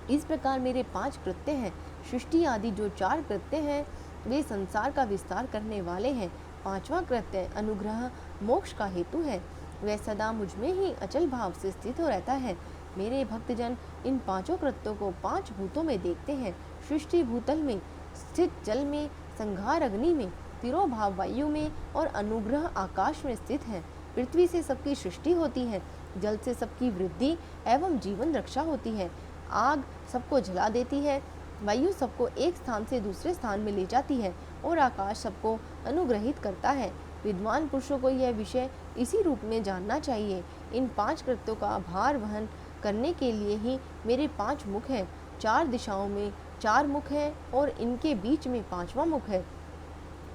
इस प्रकार मेरे 5 कृत्य हैं। सृष्टि आदि जो 4 कृत्य हैं वे संसार का विस्तार करने वाले हैं। 5वां कृत्य अनुग्रह मोक्ष का हेतु है। वह सदा मुझ में ही अचल भाव से स्थित हो रहता है। मेरे भक्तजन इन 5 कृत्यों को 5 भूतों में देखते हैं। सृष्टि भूतल में, स्थित जल में, संहार अग्नि में, तिरोभाव वायु में और अनुग्रह आकाश में स्थित है। पृथ्वी से सबकी सृष्टि होती है, जल से सबकी वृद्धि एवं जीवन रक्षा होती है, आग सबको जला देती है, वायु सबको एक स्थान से दूसरे स्थान में ले जाती है और आकाश सबको अनुग्रहित करता है। विद्वान पुरुषों को यह विषय इसी रूप में जानना चाहिए। इन 5 कृत्यों का भार वहन करने के लिए ही मेरे 5 मुख हैं। 4 दिशाओं में 4 मुख हैं और इनके बीच में 5वां मुख है।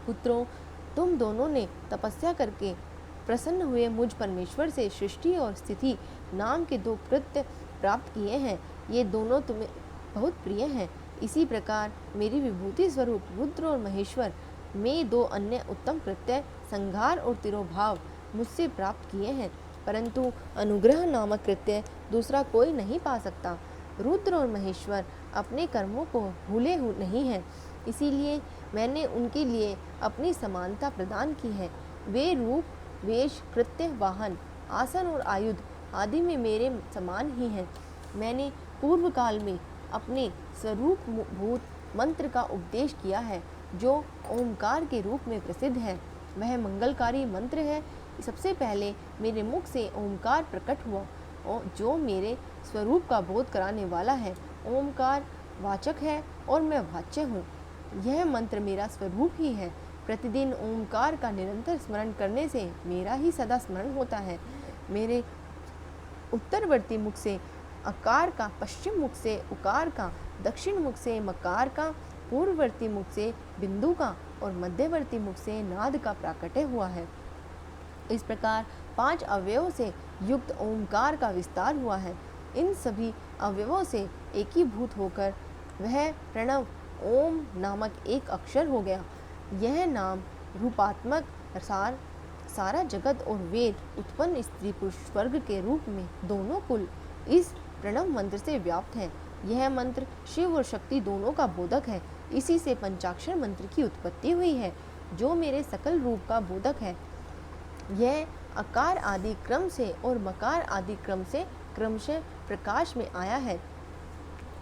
पुत्रों, तुम दोनों ने तपस्या करके प्रसन्न हुए मुझ परमेश्वर से सृष्टि और स्थिति नाम के 2 कृत्य प्राप्त किए हैं। ये दोनों तुम्हें बहुत प्रिय हैं। इसी प्रकार मेरी विभूति स्वरूप रुद्र और महेश्वर में 2 अन्य उत्तम कृत्य संहार और तिरोभाव मुझसे प्राप्त किए हैं, परंतु अनुग्रह नामक कृत्य दूसरा कोई नहीं पा सकता। रुद्र और महेश्वर अपने कर्मों को भूले नहीं हैं, इसीलिए मैंने उनके लिए अपनी समानता प्रदान की है। वे रूप, वेश, कृत्य, वाहन, आसन और आयुध आदि में मेरे समान ही हैं। मैंने पूर्व काल में अपने स्वरूप भूत मंत्र का उपदेश किया है जो ओमकार के रूप में प्रसिद्ध है। वह मंगलकारी मंत्र है। सबसे पहले मेरे मुख से ओमकार प्रकट हुआ और जो मेरे स्वरूप का बोध कराने वाला है। ओमकार वाचक है और मैं वाच्य हूँ। यह मंत्र मेरा स्वरूप ही है। प्रतिदिन ओमकार का निरंतर स्मरण करने से मेरा ही सदा स्मरण होता है। मेरे उत्तरवर्ती मुख से अकार का, पश्चिम मुख से उकार का, दक्षिण मुख से मकार का, पूर्ववर्ती मुख से बिंदु का और मध्यवर्ती मुख से नाद का प्राकट्य हुआ है। इस प्रकार 5 अवयवों से युक्त ओमकार का विस्तार हुआ है। इन सभी अवयवों से एकीभूत होकर वह प्रणव ओम नामक एक अक्षर हो गया। यह नाम रूपात्मक सारा जगत और वेद उत्पन्न स्त्री पुरुष स्वर्ग के रूप में दोनों कुल इस प्रणव मंत्र से व्याप्त है। यह मंत्र शिव और शक्ति दोनों का बोधक है। इसी से पंचाक्षर मंत्र की उत्पत्ति हुई है जो मेरे सकल रूप का बोधक है। यह अकार आदि क्रम से और मकार आदि क्रम से क्रमशः प्रकाश में आया है।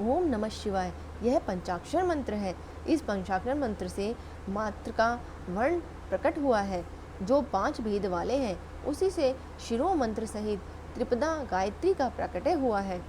ओम नमः शिवाय यह पंचाक्षर मंत्र है। इस पंचाक्षर मंत्र से मात्र का वर्ण प्रकट हुआ है जो 5 भेद वाले हैं। उसी से शिरो मंत्र सहित त्रिपदा गायत्री का प्रकटय हुआ है।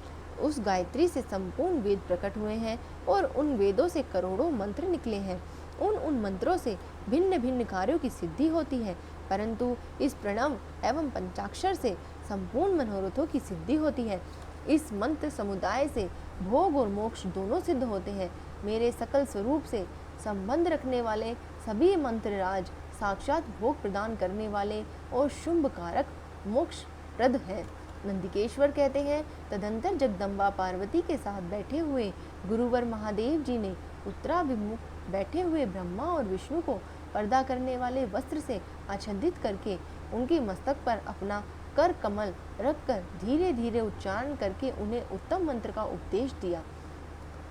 उस गायत्री से संपूर्ण वेद प्रकट हुए हैं और उन वेदों से करोड़ों मंत्र निकले हैं। उन मंत्रों से भिन्न भिन्न कार्यों की सिद्धि होती है, परंतु इस प्रणव एवं पंचाक्षर से संपूर्ण मनोरथों की सिद्धि होती है। इस मंत्र समुदाय से भोग और मोक्ष दोनों सिद्ध होते हैं। मेरे सकल स्वरूप से संबंध रखने वाले सभी मंत्र राज साक्षात भोग प्रदान करने वाले और शुंभ कारक मोक्ष प्रद है। नंदिकेश्वर कहते हैं, तदंतर जगदम्बा पार्वती के साथ बैठे हुए गुरुवर महादेव जी ने उत्तराभिमुख बैठे हुए ब्रह्मा और विष्णु को पर्दा करने वाले वस्त्र से आच्छादित करके उनके मस्तक पर अपना कर कमल रखकर धीरे धीरे उच्चारण करके उन्हें उत्तम मंत्र का उपदेश दिया।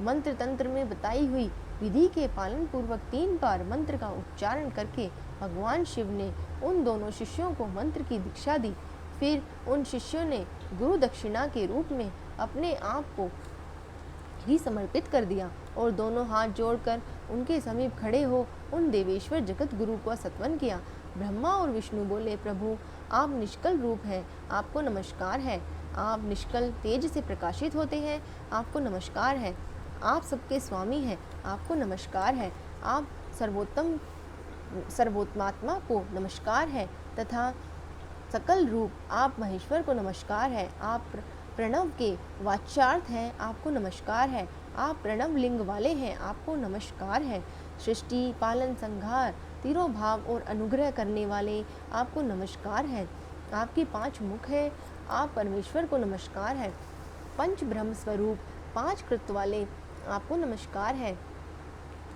मंत्र तंत्र में बताई हुई विधि के पालन पूर्वक 3 बार मंत्र का उच्चारण करके भगवान शिव ने उन दोनों शिष्यों को मंत्र की दीक्षा दी। फिर उन शिष्यों ने गुरु दक्षिणा के रूप में अपने आप को ही समर्पित कर दिया और दोनों हाथ जोड़कर उनके समीप खड़े हो उन देवेश्वर जगत गुरु को सत्वन किया। ब्रह्मा और विष्णु बोले, प्रभु आप निष्कल रूप हैं, आपको नमस्कार है। आप निष्कल तेज से प्रकाशित होते हैं, आपको नमस्कार है। आप सबके स्वामी हैं, आपको नमस्कार है। आप सर्वोत्मात्मा को नमस्कार है तथा सकल रूप आप महेश्वर को नमस्कार है। आप प्रणव के वाच्यार्थ हैं, आपको नमस्कार है। आप प्रणव लिंग वाले हैं, आपको नमस्कार है। सृष्टि पालन संहार तीनों भाव और अनुग्रह करने वाले आपको नमस्कार है। आपके 5 मुख हैं, आप परमेश्वर को नमस्कार है। पंच ब्रह्म स्वरूप 5 कृत्य वाले आपको नमस्कार है।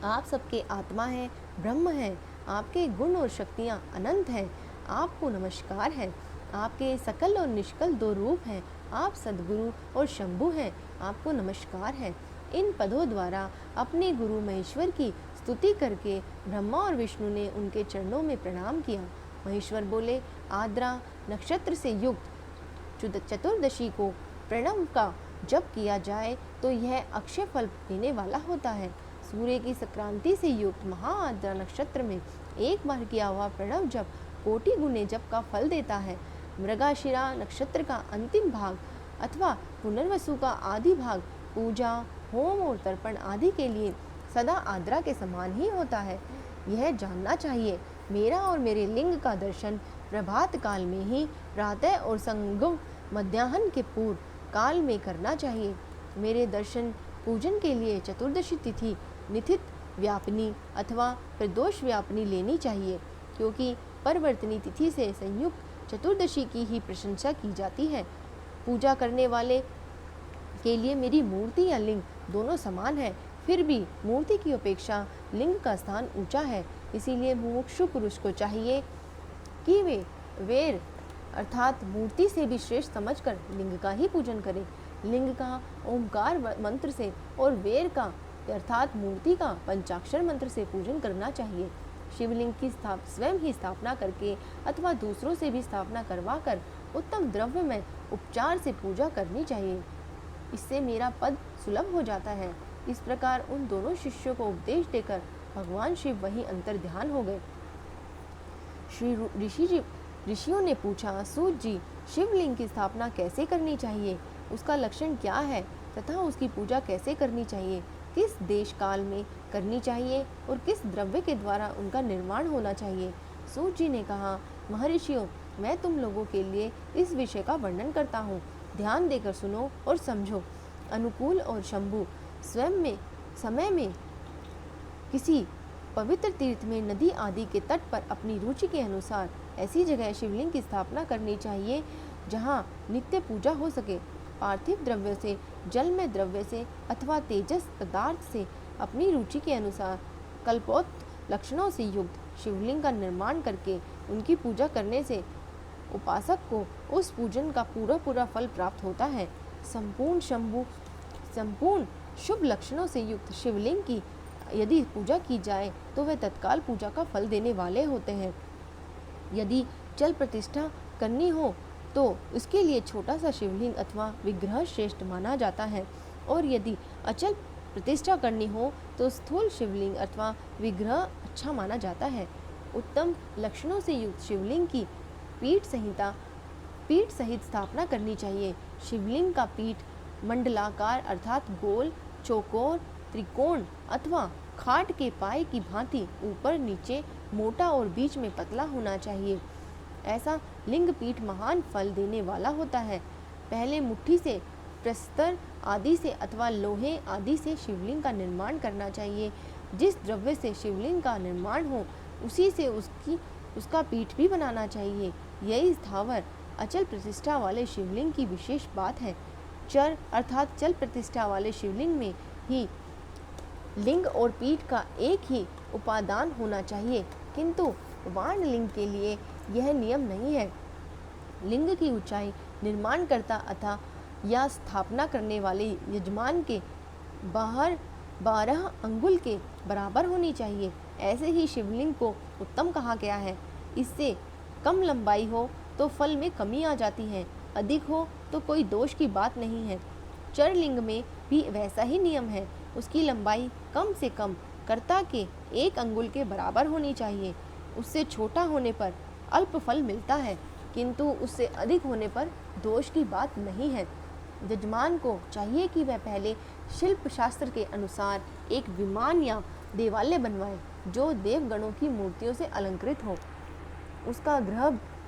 आप सबके आत्मा हैं, ब्रह्म हैं। आपके गुण और शक्तियाँ अनंत हैं, आपको नमस्कार है। आपके सकल और निष्कल 2 रूप हैं, आप सद्गुरु और शंभु हैं, आपको नमस्कार है। इन पदों द्वारा अपने गुरु महेश्वर की स्तुति करके ब्रह्मा और विष्णु ने उनके चरणों में प्रणाम किया। महेश्वर बोले, आद्रा नक्षत्र से युक्त चतुर्दशी को प्रणव का जप किया जाए तो यह अक्षय फल देने वाला होता है। सूर्य की संक्रांति से युक्त महाआद्रा नक्षत्र में एक बार किया हुआ प्रणव जप कोटि गुने जप का फल देता है। मृगशिरा नक्षत्र का अंतिम भाग अथवा पुनर्वसु का आदि भाग पूजा होम और तर्पण आदि के लिए सदा आद्रा के समान ही होता है। यह जानना चाहिए, मेरा और मेरे लिंग का दर्शन प्रभात काल में ही, प्रातः और संगम मध्याह्न के पूर्व काल में करना चाहिए। मेरे दर्शन पूजन के लिए चतुर्दशी तिथि निथित व्यापनी अथवा प्रदोष व्यापनी लेनी चाहिए, क्योंकि परवर्तनी तिथि से संयुक्त चतुर्दशी की ही प्रशंसा की जाती है। पूजा करने वाले के लिए मेरी मूर्ति या लिंग दोनों समान है, फिर भी मूर्ति की अपेक्षा लिंग का स्थान ऊंचा है। इसीलिए मुमुक्षु पुरुष को चाहिए कि वे वेर अर्थात मूर्ति से भी श्रेष्ठ समझकर लिंग का ही पूजन करें। लिंग का ओंकार मंत्र से और वेर का अर्थात मूर्ति का पंचाक्षर मंत्र से पूजन करना चाहिए। शिवलिंग की स्वयं ही स्थापना करके अथवा दूसरों से भी स्थापना करवाकर उत्तम द्रव्य में उपचार से पूजा करनी चाहिए। इससे मेरा पद सुलभ हो जाता है। इस प्रकार उन दोनों शिष्यों को उपदेश देकर भगवान शिव वहीं अंतर ध्यान हो गए। श्री ऋषियों ने पूछा, सूत जी, शिवलिंग की स्थापना कैसे करनी चाहिए, उसका लक्षण क्या है तथा उसकी पूजा कैसे करनी चाहिए, किस देश काल में करनी चाहिए और किस द्रव्य के द्वारा उनका निर्माण होना चाहिए। सूत जी ने कहा, महर्षियों, मैं तुम लोगों के लिए इस विषय का वर्णन करता हूँ, ध्यान देकर सुनो और समझो। अनुकूल और शंभु समय में किसी पवित्र तीर्थ में नदी आदि के तट पर अपनी रुचि के अनुसार ऐसी जगह शिवलिंग की स्थापना करनी चाहिए जहाँ नित्य पूजा हो सके। पार्थिव द्रव्य से, जल में द्रव्य से अथवा तेजस पदार्थ से अपनी रुचि के अनुसार कल्पोक्त लक्षणों से युक्त शिवलिंग का निर्माण करके उनकी पूजा करने से उपासक को उस पूजन का पूरा फल प्राप्त होता है। संपूर्ण शुभ लक्षणों से युक्त शिवलिंग की यदि पूजा की जाए तो वह तत्काल पूजा का फल देने वाले होते हैं। यदि चल प्रतिष्ठा करनी हो तो उसके लिए छोटा सा शिवलिंग अथवा विग्रह श्रेष्ठ माना जाता है, और यदि अचल प्रतिष्ठा करनी हो तो स्थूल शिवलिंग अथवा विग्रह अच्छा माना जाता है। उत्तम लक्षणों से युक्त शिवलिंग की पीठ सहित स्थापना करनी चाहिए। शिवलिंग का पीठ मंडलाकार अर्थात गोल, चौकोर, त्रिकोण अथवा खाट के पाए की भांति ऊपर नीचे मोटा और बीच में पतला होना चाहिए। ऐसा लिंग पीठ महान फल देने वाला होता है। पहले मुट्ठी से, प्रस्तर आदि से अथवा लोहे आदि से शिवलिंग का निर्माण करना चाहिए। जिस द्रव्य से शिवलिंग का निर्माण हो उसी से उसका पीठ भी बनाना चाहिए। यही स्थावर अचल प्रतिष्ठा वाले शिवलिंग की विशेष बात है। चर अर्थात चल प्रतिष्ठा वाले शिवलिंग में ही लिंग और पीठ का एक ही उपादान होना चाहिए, किंतु वाण लिंग के लिए यह नियम नहीं है। लिंग की ऊंचाई निर्माणकर्ता अथा या स्थापना करने वाले यजमान के बाहर 12 अंगुल के बराबर होनी चाहिए। ऐसे ही शिवलिंग को उत्तम कहा गया है। इससे कम लंबाई हो तो फल में कमी आ जाती है, अधिक हो तो कोई दोष की बात नहीं है। चरलिंग में भी वैसा ही नियम है। उसकी लंबाई कम से कम कर्ता के 1 अंगुल के बराबर होनी चाहिए। उससे छोटा होने पर अल्प फल मिलता है, किंतु उससे अधिक होने पर दोष की बात नहीं है। यजमान को चाहिए कि वह पहले शिल्प शास्त्र के अनुसार एक विमान या देवालय बनवाए जो देवगणों की मूर्तियों से अलंकृत हो। उसका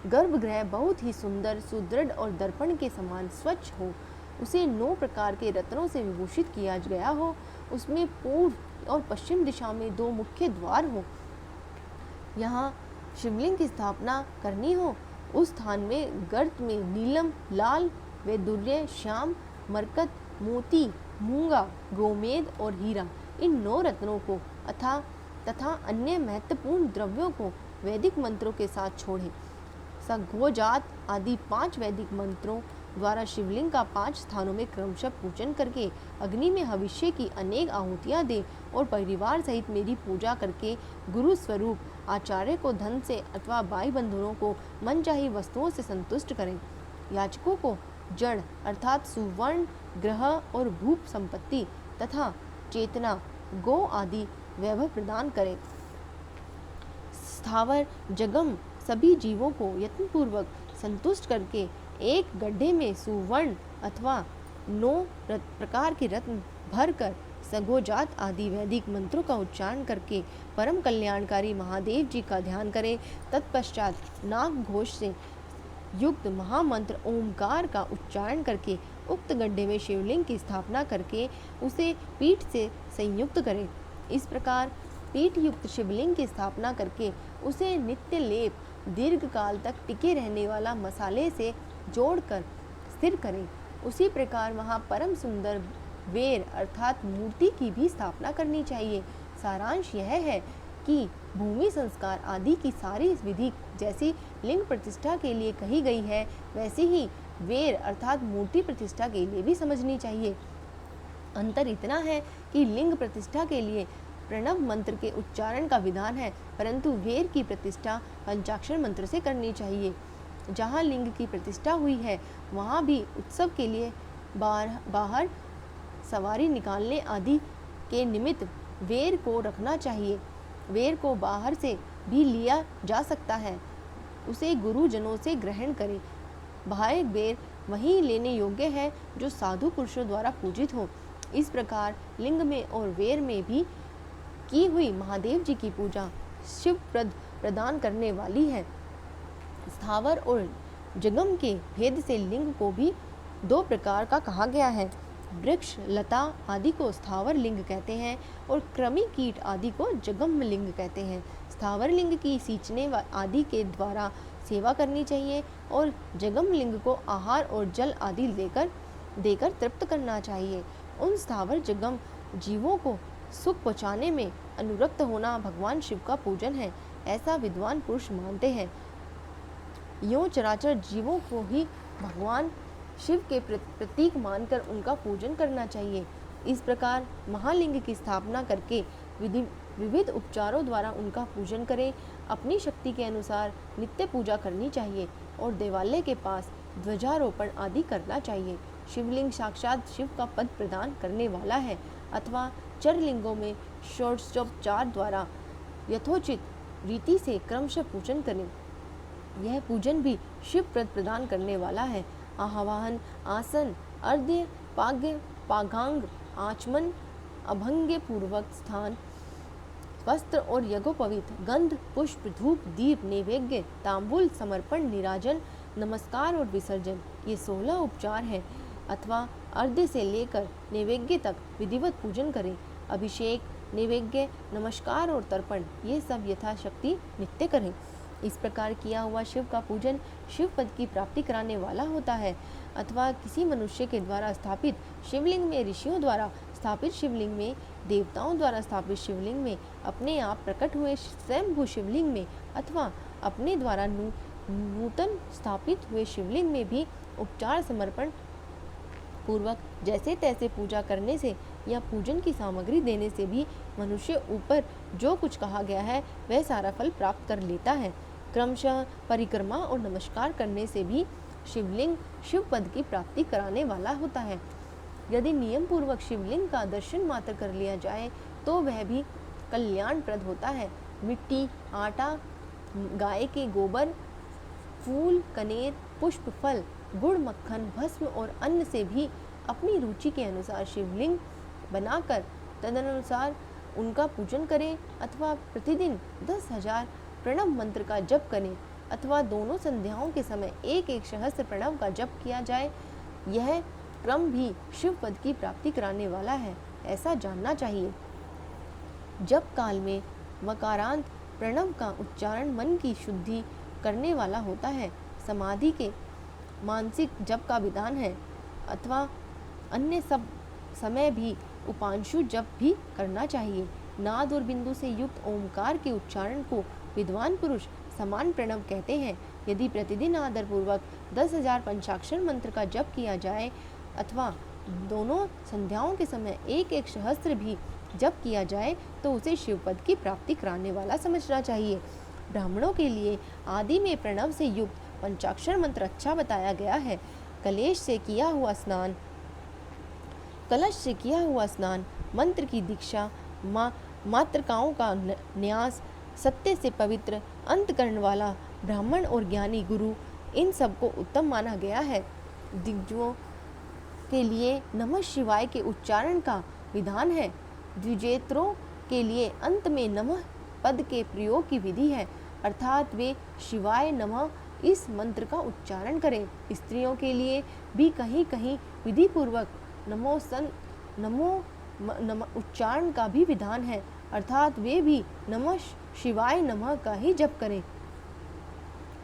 गर्भगृह बहुत ही सुंदर, सुदृढ़ और दर्पण के समान स्वच्छ हो। उसे 9 प्रकार के रत्नों से विभूषित किया गया हो। उसमें पूर्व और पश्चिम दिशा में 2 मुख्य द्वार हो। यहाँ शिवलिंग की स्थापना करनी हो, उस स्थान में गर्त में नीलम, लाल, वैदुर्य, श्याम, मरकत, मोती, मूंगा, गोमेद और हीरा, इन 9 रत्नों को तथा अन्य महत्वपूर्ण द्रव्यों को वैदिक मंत्रों के साथ छोड़े। सघोजात आदि 5 वैदिक मंत्रों द्वारा शिवलिंग का 5 स्थानों में क्रमशः पूजन करके अग्नि में हविष्य की अनेक आहुतियां दे और परिवार सहित मेरी पूजा करके गुरु स्वरूप आचार्य को धन से अथवा भाई बंधुओं को मनचाही वस्तुओं से संतुष्ट करें। याचकों को जड़ अर्थात सुवर्ण, ग्रह और भूप संपत्ति तथा चेतना, गो आदि वैभव प्रदान करें। स्थावर जगम सभी जीवों को यत्नपूर्वक संतुष्ट करके एक गड्ढे में सुवर्ण अथवा 9 प्रकार के रत्न भरकर सघोजात आदि वैदिक मंत्रों का उच्चारण करके परम कल्याणकारी महादेव जी का ध्यान करें। तत्पश्चात नाग घोष से युक्त महामंत्र ओमकार का उच्चारण करके उक्त गड्ढे में शिवलिंग की स्थापना करके उसे पीठ से संयुक्त करें। इस प्रकार पीठ युक्त शिवलिंग की स्थापना करके उसे नित्य लेप दीर्घ काल तक टिके रहने वाला मसाले से जोड़कर स्थिर करें। उसी प्रकार वहाँ परम सुंदर वेर अर्थात मूर्ति की भी स्थापना करनी चाहिए। सारांश यह है कि भूमि संस्कार आदि की सारी विधि जैसी लिंग प्रतिष्ठा के लिए कही गई है, वैसे ही वेर अर्थात मूर्ति प्रतिष्ठा के लिए भी समझनी चाहिए। अंतर इतना है कि लिंग प्रतिष्ठा के लिए प्रणव मंत्र के उच्चारण का विधान है, परंतु वेर की प्रतिष्ठा पंचाक्षर मंत्र से करनी चाहिए। जहाँ लिंग की प्रतिष्ठा हुई है वहाँ भी उत्सव के लिए बाहर सवारी निकालने आदि के निमित्त वेर को रखना चाहिए। वेर को बाहर से भी लिया जा सकता है, उसे गुरुजनों से ग्रहण करें। बाह्य वेर वहीं लेने योग्य है जो साधु पुरुषों द्वारा पूजित हो। इस प्रकार लिंग में और वेर में भी की हुई महादेव जी की पूजा शिव प्रदान करने वाली है। स्थावर और जंगम के भेद से लिंग को भी 2 प्रकार का कहा गया है। वृक्ष, लता आदि को स्थावर लिंग कहते हैं और कृमि कीट आदि को जगम लिंग कहते हैं। स्थावर लिंग की सींचने आदि के द्वारा सेवा करनी चाहिए और जगम लिंग को आहार और जल आदि देकर तृप्त करना चाहिए। उन स्थावर जगम जीवों को सुख पहुँचाने में अनुरक्त होना भगवान शिव का पूजन है, ऐसा विद्वान पुरुष मानते हैं। यों चराचर जीवों को ही भगवान शिव के प्रतीक मानकर उनका पूजन करना चाहिए। इस प्रकार महालिंग की स्थापना करके विविध उपचारों द्वारा उनका पूजन करें। अपनी शक्ति के अनुसार नित्य पूजा करनी चाहिए और देवालय के पास ध्वजारोपण आदि करना चाहिए। शिवलिंग साक्षात शिव का पद प्रदान करने वाला है अथवा चरलिंगों में षोडशोपचार द्वारा यथोचित रीति से क्रमशः पूजन करें। यह पूजन भी शिव प्रद प्रदान करने वाला है। आवाहन, आसन, अर्घ्य, पाग्य, पागांग, आचमन, अभंग्य पूर्वक स्थान, वस्त्र और यज्ञोपवीत, गंध, पुष्प, धूप, दीप, नैवेद्य, तांबूल, समर्पण, निराजन, नमस्कार और विसर्जन, ये 16 उपचार हैं अथवा अर्घ्य से लेकर नैवेद्य तक विधिवत पूजन करें। अभिषेक, नैवेद्य, नमस्कार और तर्पण, ये सब यथाशक्ति नित्य करें। इस प्रकार किया हुआ शिव का पूजन शिव पद की प्राप्ति कराने वाला होता है। अथवा किसी मनुष्य के द्वारा स्थापित शिवलिंग में, ऋषियों द्वारा स्थापित शिवलिंग में, देवताओं द्वारा स्थापित शिवलिंग में, अपने आप प्रकट हुए स्वयंभू शिवलिंग में अथवा अपने द्वारा नूतन स्थापित हुए शिवलिंग में भी उपचार समर्पण पूर्वक जैसे तैसे पूजा करने से या पूजन की सामग्री देने से भी मनुष्य ऊपर जो कुछ कहा गया है वह सारा फल प्राप्त कर लेता है। क्रमशः परिक्रमा और नमस्कार करने से भी शिवलिंग शिव पद की प्राप्ति कराने वाला होता है। यदि नियम पूर्वक शिवलिंग का दर्शन मात्र कर लिया जाए तो वह भी कल्याणप्रद होता है। मिट्टी, आटा, गाय के गोबर, फूल, कनेर, पुष्प, फल, गुड़, मक्खन, भस्म और अन्न से भी अपनी रुचि के अनुसार शिवलिंग बनाकर तदनुसार उनका पूजन करें अथवा प्रतिदिन 10,000 प्रणव मंत्र का जप करें अथवा दोनों संध्याओं के समय एक एक सहस्त्र प्रणव का जप किया जाए। यह क्रम भी शिव पद की प्राप्ति कराने वाला है, ऐसा जानना चाहिए। जप काल में मकारांत प्रणव का उच्चारण मन की शुद्धि करने वाला होता है। समाधि के मानसिक जप का विधान है अथवा अन्य सब समय भी उपांशु जप भी करना चाहिए। नाद और बिंदु से युक्त ओमकार के उच्चारण को विद्वान पुरुष समान प्रणव कहते हैं। यदि प्रतिदिन आदर पूर्वक 10,000 पंचाक्षर मंत्र का जप किया जाए अथवा दोनों संध्याओं के समय एक एक सहस्त्र भी जप किया जाए तो उसे शिवपद की प्राप्ति कराने वाला समझना चाहिए। ब्राह्मणों के लिए आदि में प्रणव से युक्त पंचाक्षर मंत्र अच्छा बताया गया है। कलश से किया हुआ स्नान, मंत्र की दीक्षा, मातृकाओं का न्यास, सत्य से पवित्र अंतकरण वाला ब्राह्मण और ज्ञानी गुरु, इन सबको उत्तम माना गया है। दिग्गजों के लिए नमः शिवाय के उच्चारण का विधान है। द्विजेत्रों के लिए अंत में नमः पद के प्रयोग की विधि है, अर्थात वे शिवाय नमः इस मंत्र का उच्चारण करें। स्त्रियों के लिए भी कहीं कहीं विधि पूर्वक नमो उच्चारण का भी विधान है, अर्थात वे भी नमः शिवाय नमः का ही जप करें।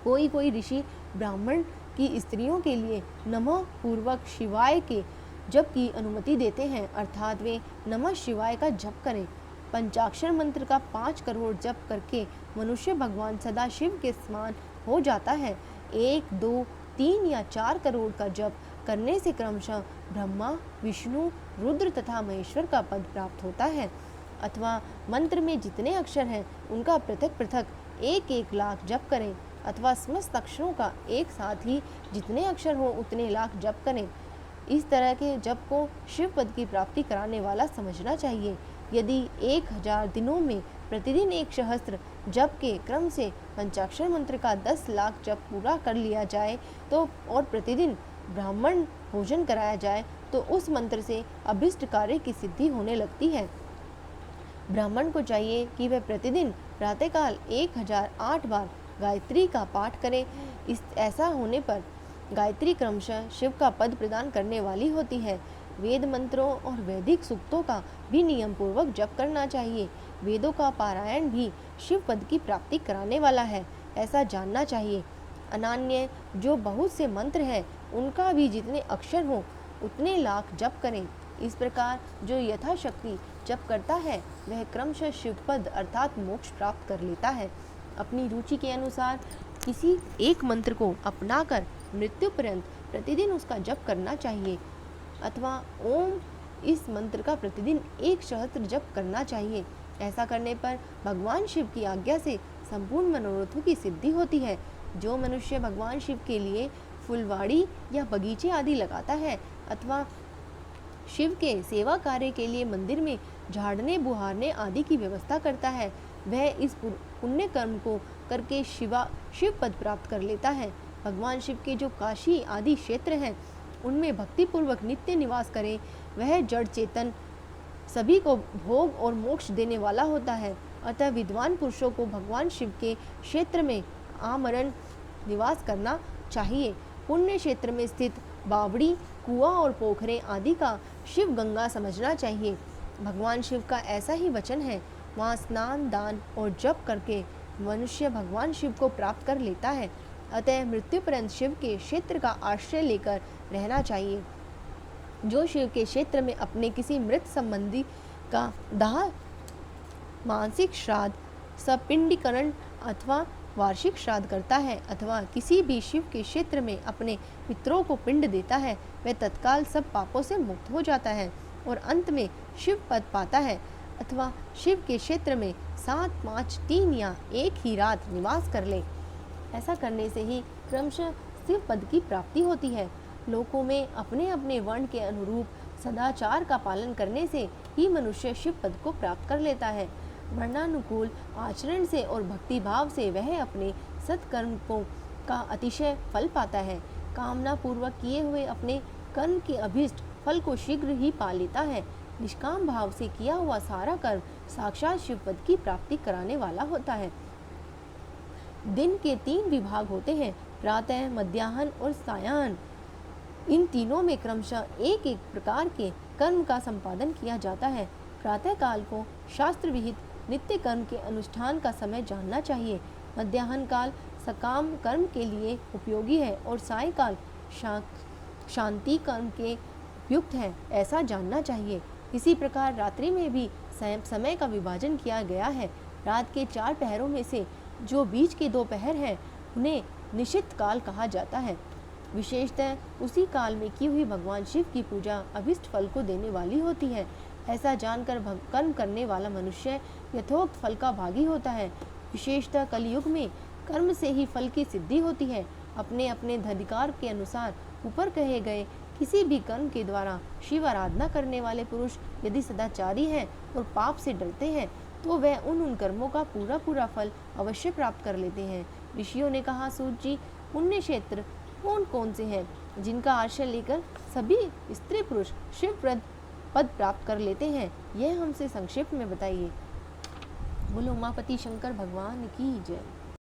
कोई ऋषि ब्राह्मण की स्त्रियों के लिए नमः पूर्वक शिवाय के जप की अनुमति देते हैं, अर्थात वे नमः शिवाय का जप करें। पंचाक्षर मंत्र का 5 करोड़ जप करके मनुष्य भगवान सदा शिव के समान हो जाता है। 1, 2, 3 या 4 करोड़ का जप करने से क्रमशः ब्रह्मा, विष्णु, रुद्र तथा महेश्वर का पद प्राप्त होता है। अथवा मंत्र में जितने अक्षर हैं उनका पृथक पृथक 1-1 लाख जप करें अथवा समस्त अक्षरों का एक साथ ही जितने अक्षर हो उतने लाख जप करें। इस तरह के जप को शिव पद की प्राप्ति कराने वाला समझना चाहिए। यदि 1000 दिनों में प्रतिदिन 1 सहस्त्र जप के क्रम से पंचाक्षर मंत्र का 10 लाख जप पूरा कर लिया जाए तो और प्रतिदिन ब्राह्मण भोजन कराया जाए तो उस मंत्र से अभिष्ट कार्य की सिद्धि होने लगती है। ब्राह्मण को चाहिए कि वह प्रतिदिन प्रातःकाल 1008 बार गायत्री का पाठ करे। ऐसा होने पर गायत्री क्रमशः शिव का पद प्रदान करने वाली होती है। वेद मंत्रों और वैदिक सूक्तों का भी नियम पूर्वक जप करना चाहिए। वेदों का पारायण भी शिव पद की प्राप्ति कराने वाला है, ऐसा जानना चाहिए। अनान्य जो बहुत से मंत्र हैं उनका भी जितने अक्षर हो उतने लाख जप करें। इस प्रकार जो यथाशक्ति जप करता है वह क्रमशः शिव पद अर्थात मोक्ष प्राप्त कर लेता है। अपनी रुचि के अनुसार किसी एक मंत्र को अपनाकर मृत्यु पर्यंत प्रतिदिन उसका जप करना चाहिए अथवा ओम इस मंत्र का प्रतिदिन 1 सहस्त्र जप करना चाहिए। ऐसा करने पर भगवान शिव की आज्ञा से संपूर्ण मनोरथों की सिद्धि होती है। जो मनुष्य भगवान शिव के लिए फुलवाड़ी या बगीचे आदि लगाता है अथवा शिव के सेवा कार्य के लिए मंदिर में झाड़ने बुहारने आदि की व्यवस्था करता है वह इस पुण्य कर्म को करके शिव पद प्राप्त कर लेता है। भगवान शिव के जो काशी आदि क्षेत्र हैं उनमें भक्ति पूर्वक नित्य निवास करे वह जड़ चेतन सभी को भोग और मोक्ष देने वाला होता है। अतः विद्वान पुरुषों को भगवान शिव के क्षेत्र में आमरण निवास करना चाहिए। पुण्य क्षेत्र में स्थित बावड़ी, कुआं और पोखरे आदि का शिव गंगा समझना चाहिए। भगवान शिव का ऐसा ही वचन है, वहाँ स्नान, दान और जप करके मनुष्य भगवान शिव को प्राप्त कर लेता है। अतः मृत्यु पर्यंत शिव के क्षेत्र का आश्रय लेकर रहना चाहिए। जो शिव के क्षेत्र में अपने किसी मृत संबंधी का दाह, मानसिक श्राद्ध, सपिंडीकरण अथवा वार्षिक श्राद्ध करता है अथवा किसी भी शिव के क्षेत्र में अपने पितरों को पिंड देता है, वह तत्काल सब पापों से मुक्त हो जाता है और अंत में शिव पद पाता है। अथवा शिव के क्षेत्र में 7, 5, 3 या एक ही रात निवास कर ले। ऐसा करने से ही क्रमशः शिव पद की प्राप्ति होती है। लोकों में अपने अपने वर्ण के अनुरूप सदाचार का पालन करने से ही मनुष्य शिव पद को प्राप्त कर लेता है। वर्णानुकूल आचरण से और भक्ति भाव से वह अपने सत्कर्मों का अतिशय फल पाता है। कामना पूर्वक किए हुए अपने कर्म के अभीष्ट फल को शीघ्र ही पा लेता है। निष्काम भाव से किया हुआ सारा कर्म साक्षात शिव पद की प्राप्ति कराने वाला होता है। दिन के 3 विभाग होते हैं, प्रातः, मध्याह्न और सायाह्न। इन तीनों में क्रमशः एक एक प्रकार के कर्म का संपादन किया जाता है। प्रातः काल को शास्त्र विहित नित्य कर्म के अनुष्ठान का समय जानना चाहिए। मध्याह्न काल सकाम कर्म के लिए उपयोगी है और सायंकाल शांति कर्म के उपयुक्त है, ऐसा जानना चाहिए। इसी प्रकार रात्रि में भी समय का विभाजन किया गया है। रात के 4 पहरों में से जो बीच के 2 पहर हैं, उन्हें निशित काल कहा जाता है। विशेषतः उसी काल में की हुई भगवान शिव की पूजा अभिष्ट फल को देने वाली होती है। ऐसा जानकर कर्म करने वाला मनुष्य यथोक्त फल का भागी होता है। विशेषतः कलयुग में कर्म से ही फल की सिद्धि होती है। अपने अपने अधिकार के अनुसार ऊपर कहे गए किसी भी कर्म के द्वारा शिव आराधना करने वाले पुरुष यदि सदाचारी हैं और पाप से डरते हैं, तो वह उन कर्मों का पूरा फल अवश्य प्राप्त कर लेते हैं। ऋषियों ने कहा, सूत जी, पुण्य क्षेत्र कौन कौन से हैं जिनका आश्रय लेकर सभी स्त्री पुरुष शिव पद प्राप्त कर लेते हैं? यह हमसे संक्षेप में बताइए। बोलो उमापति शंकर भगवान की जय।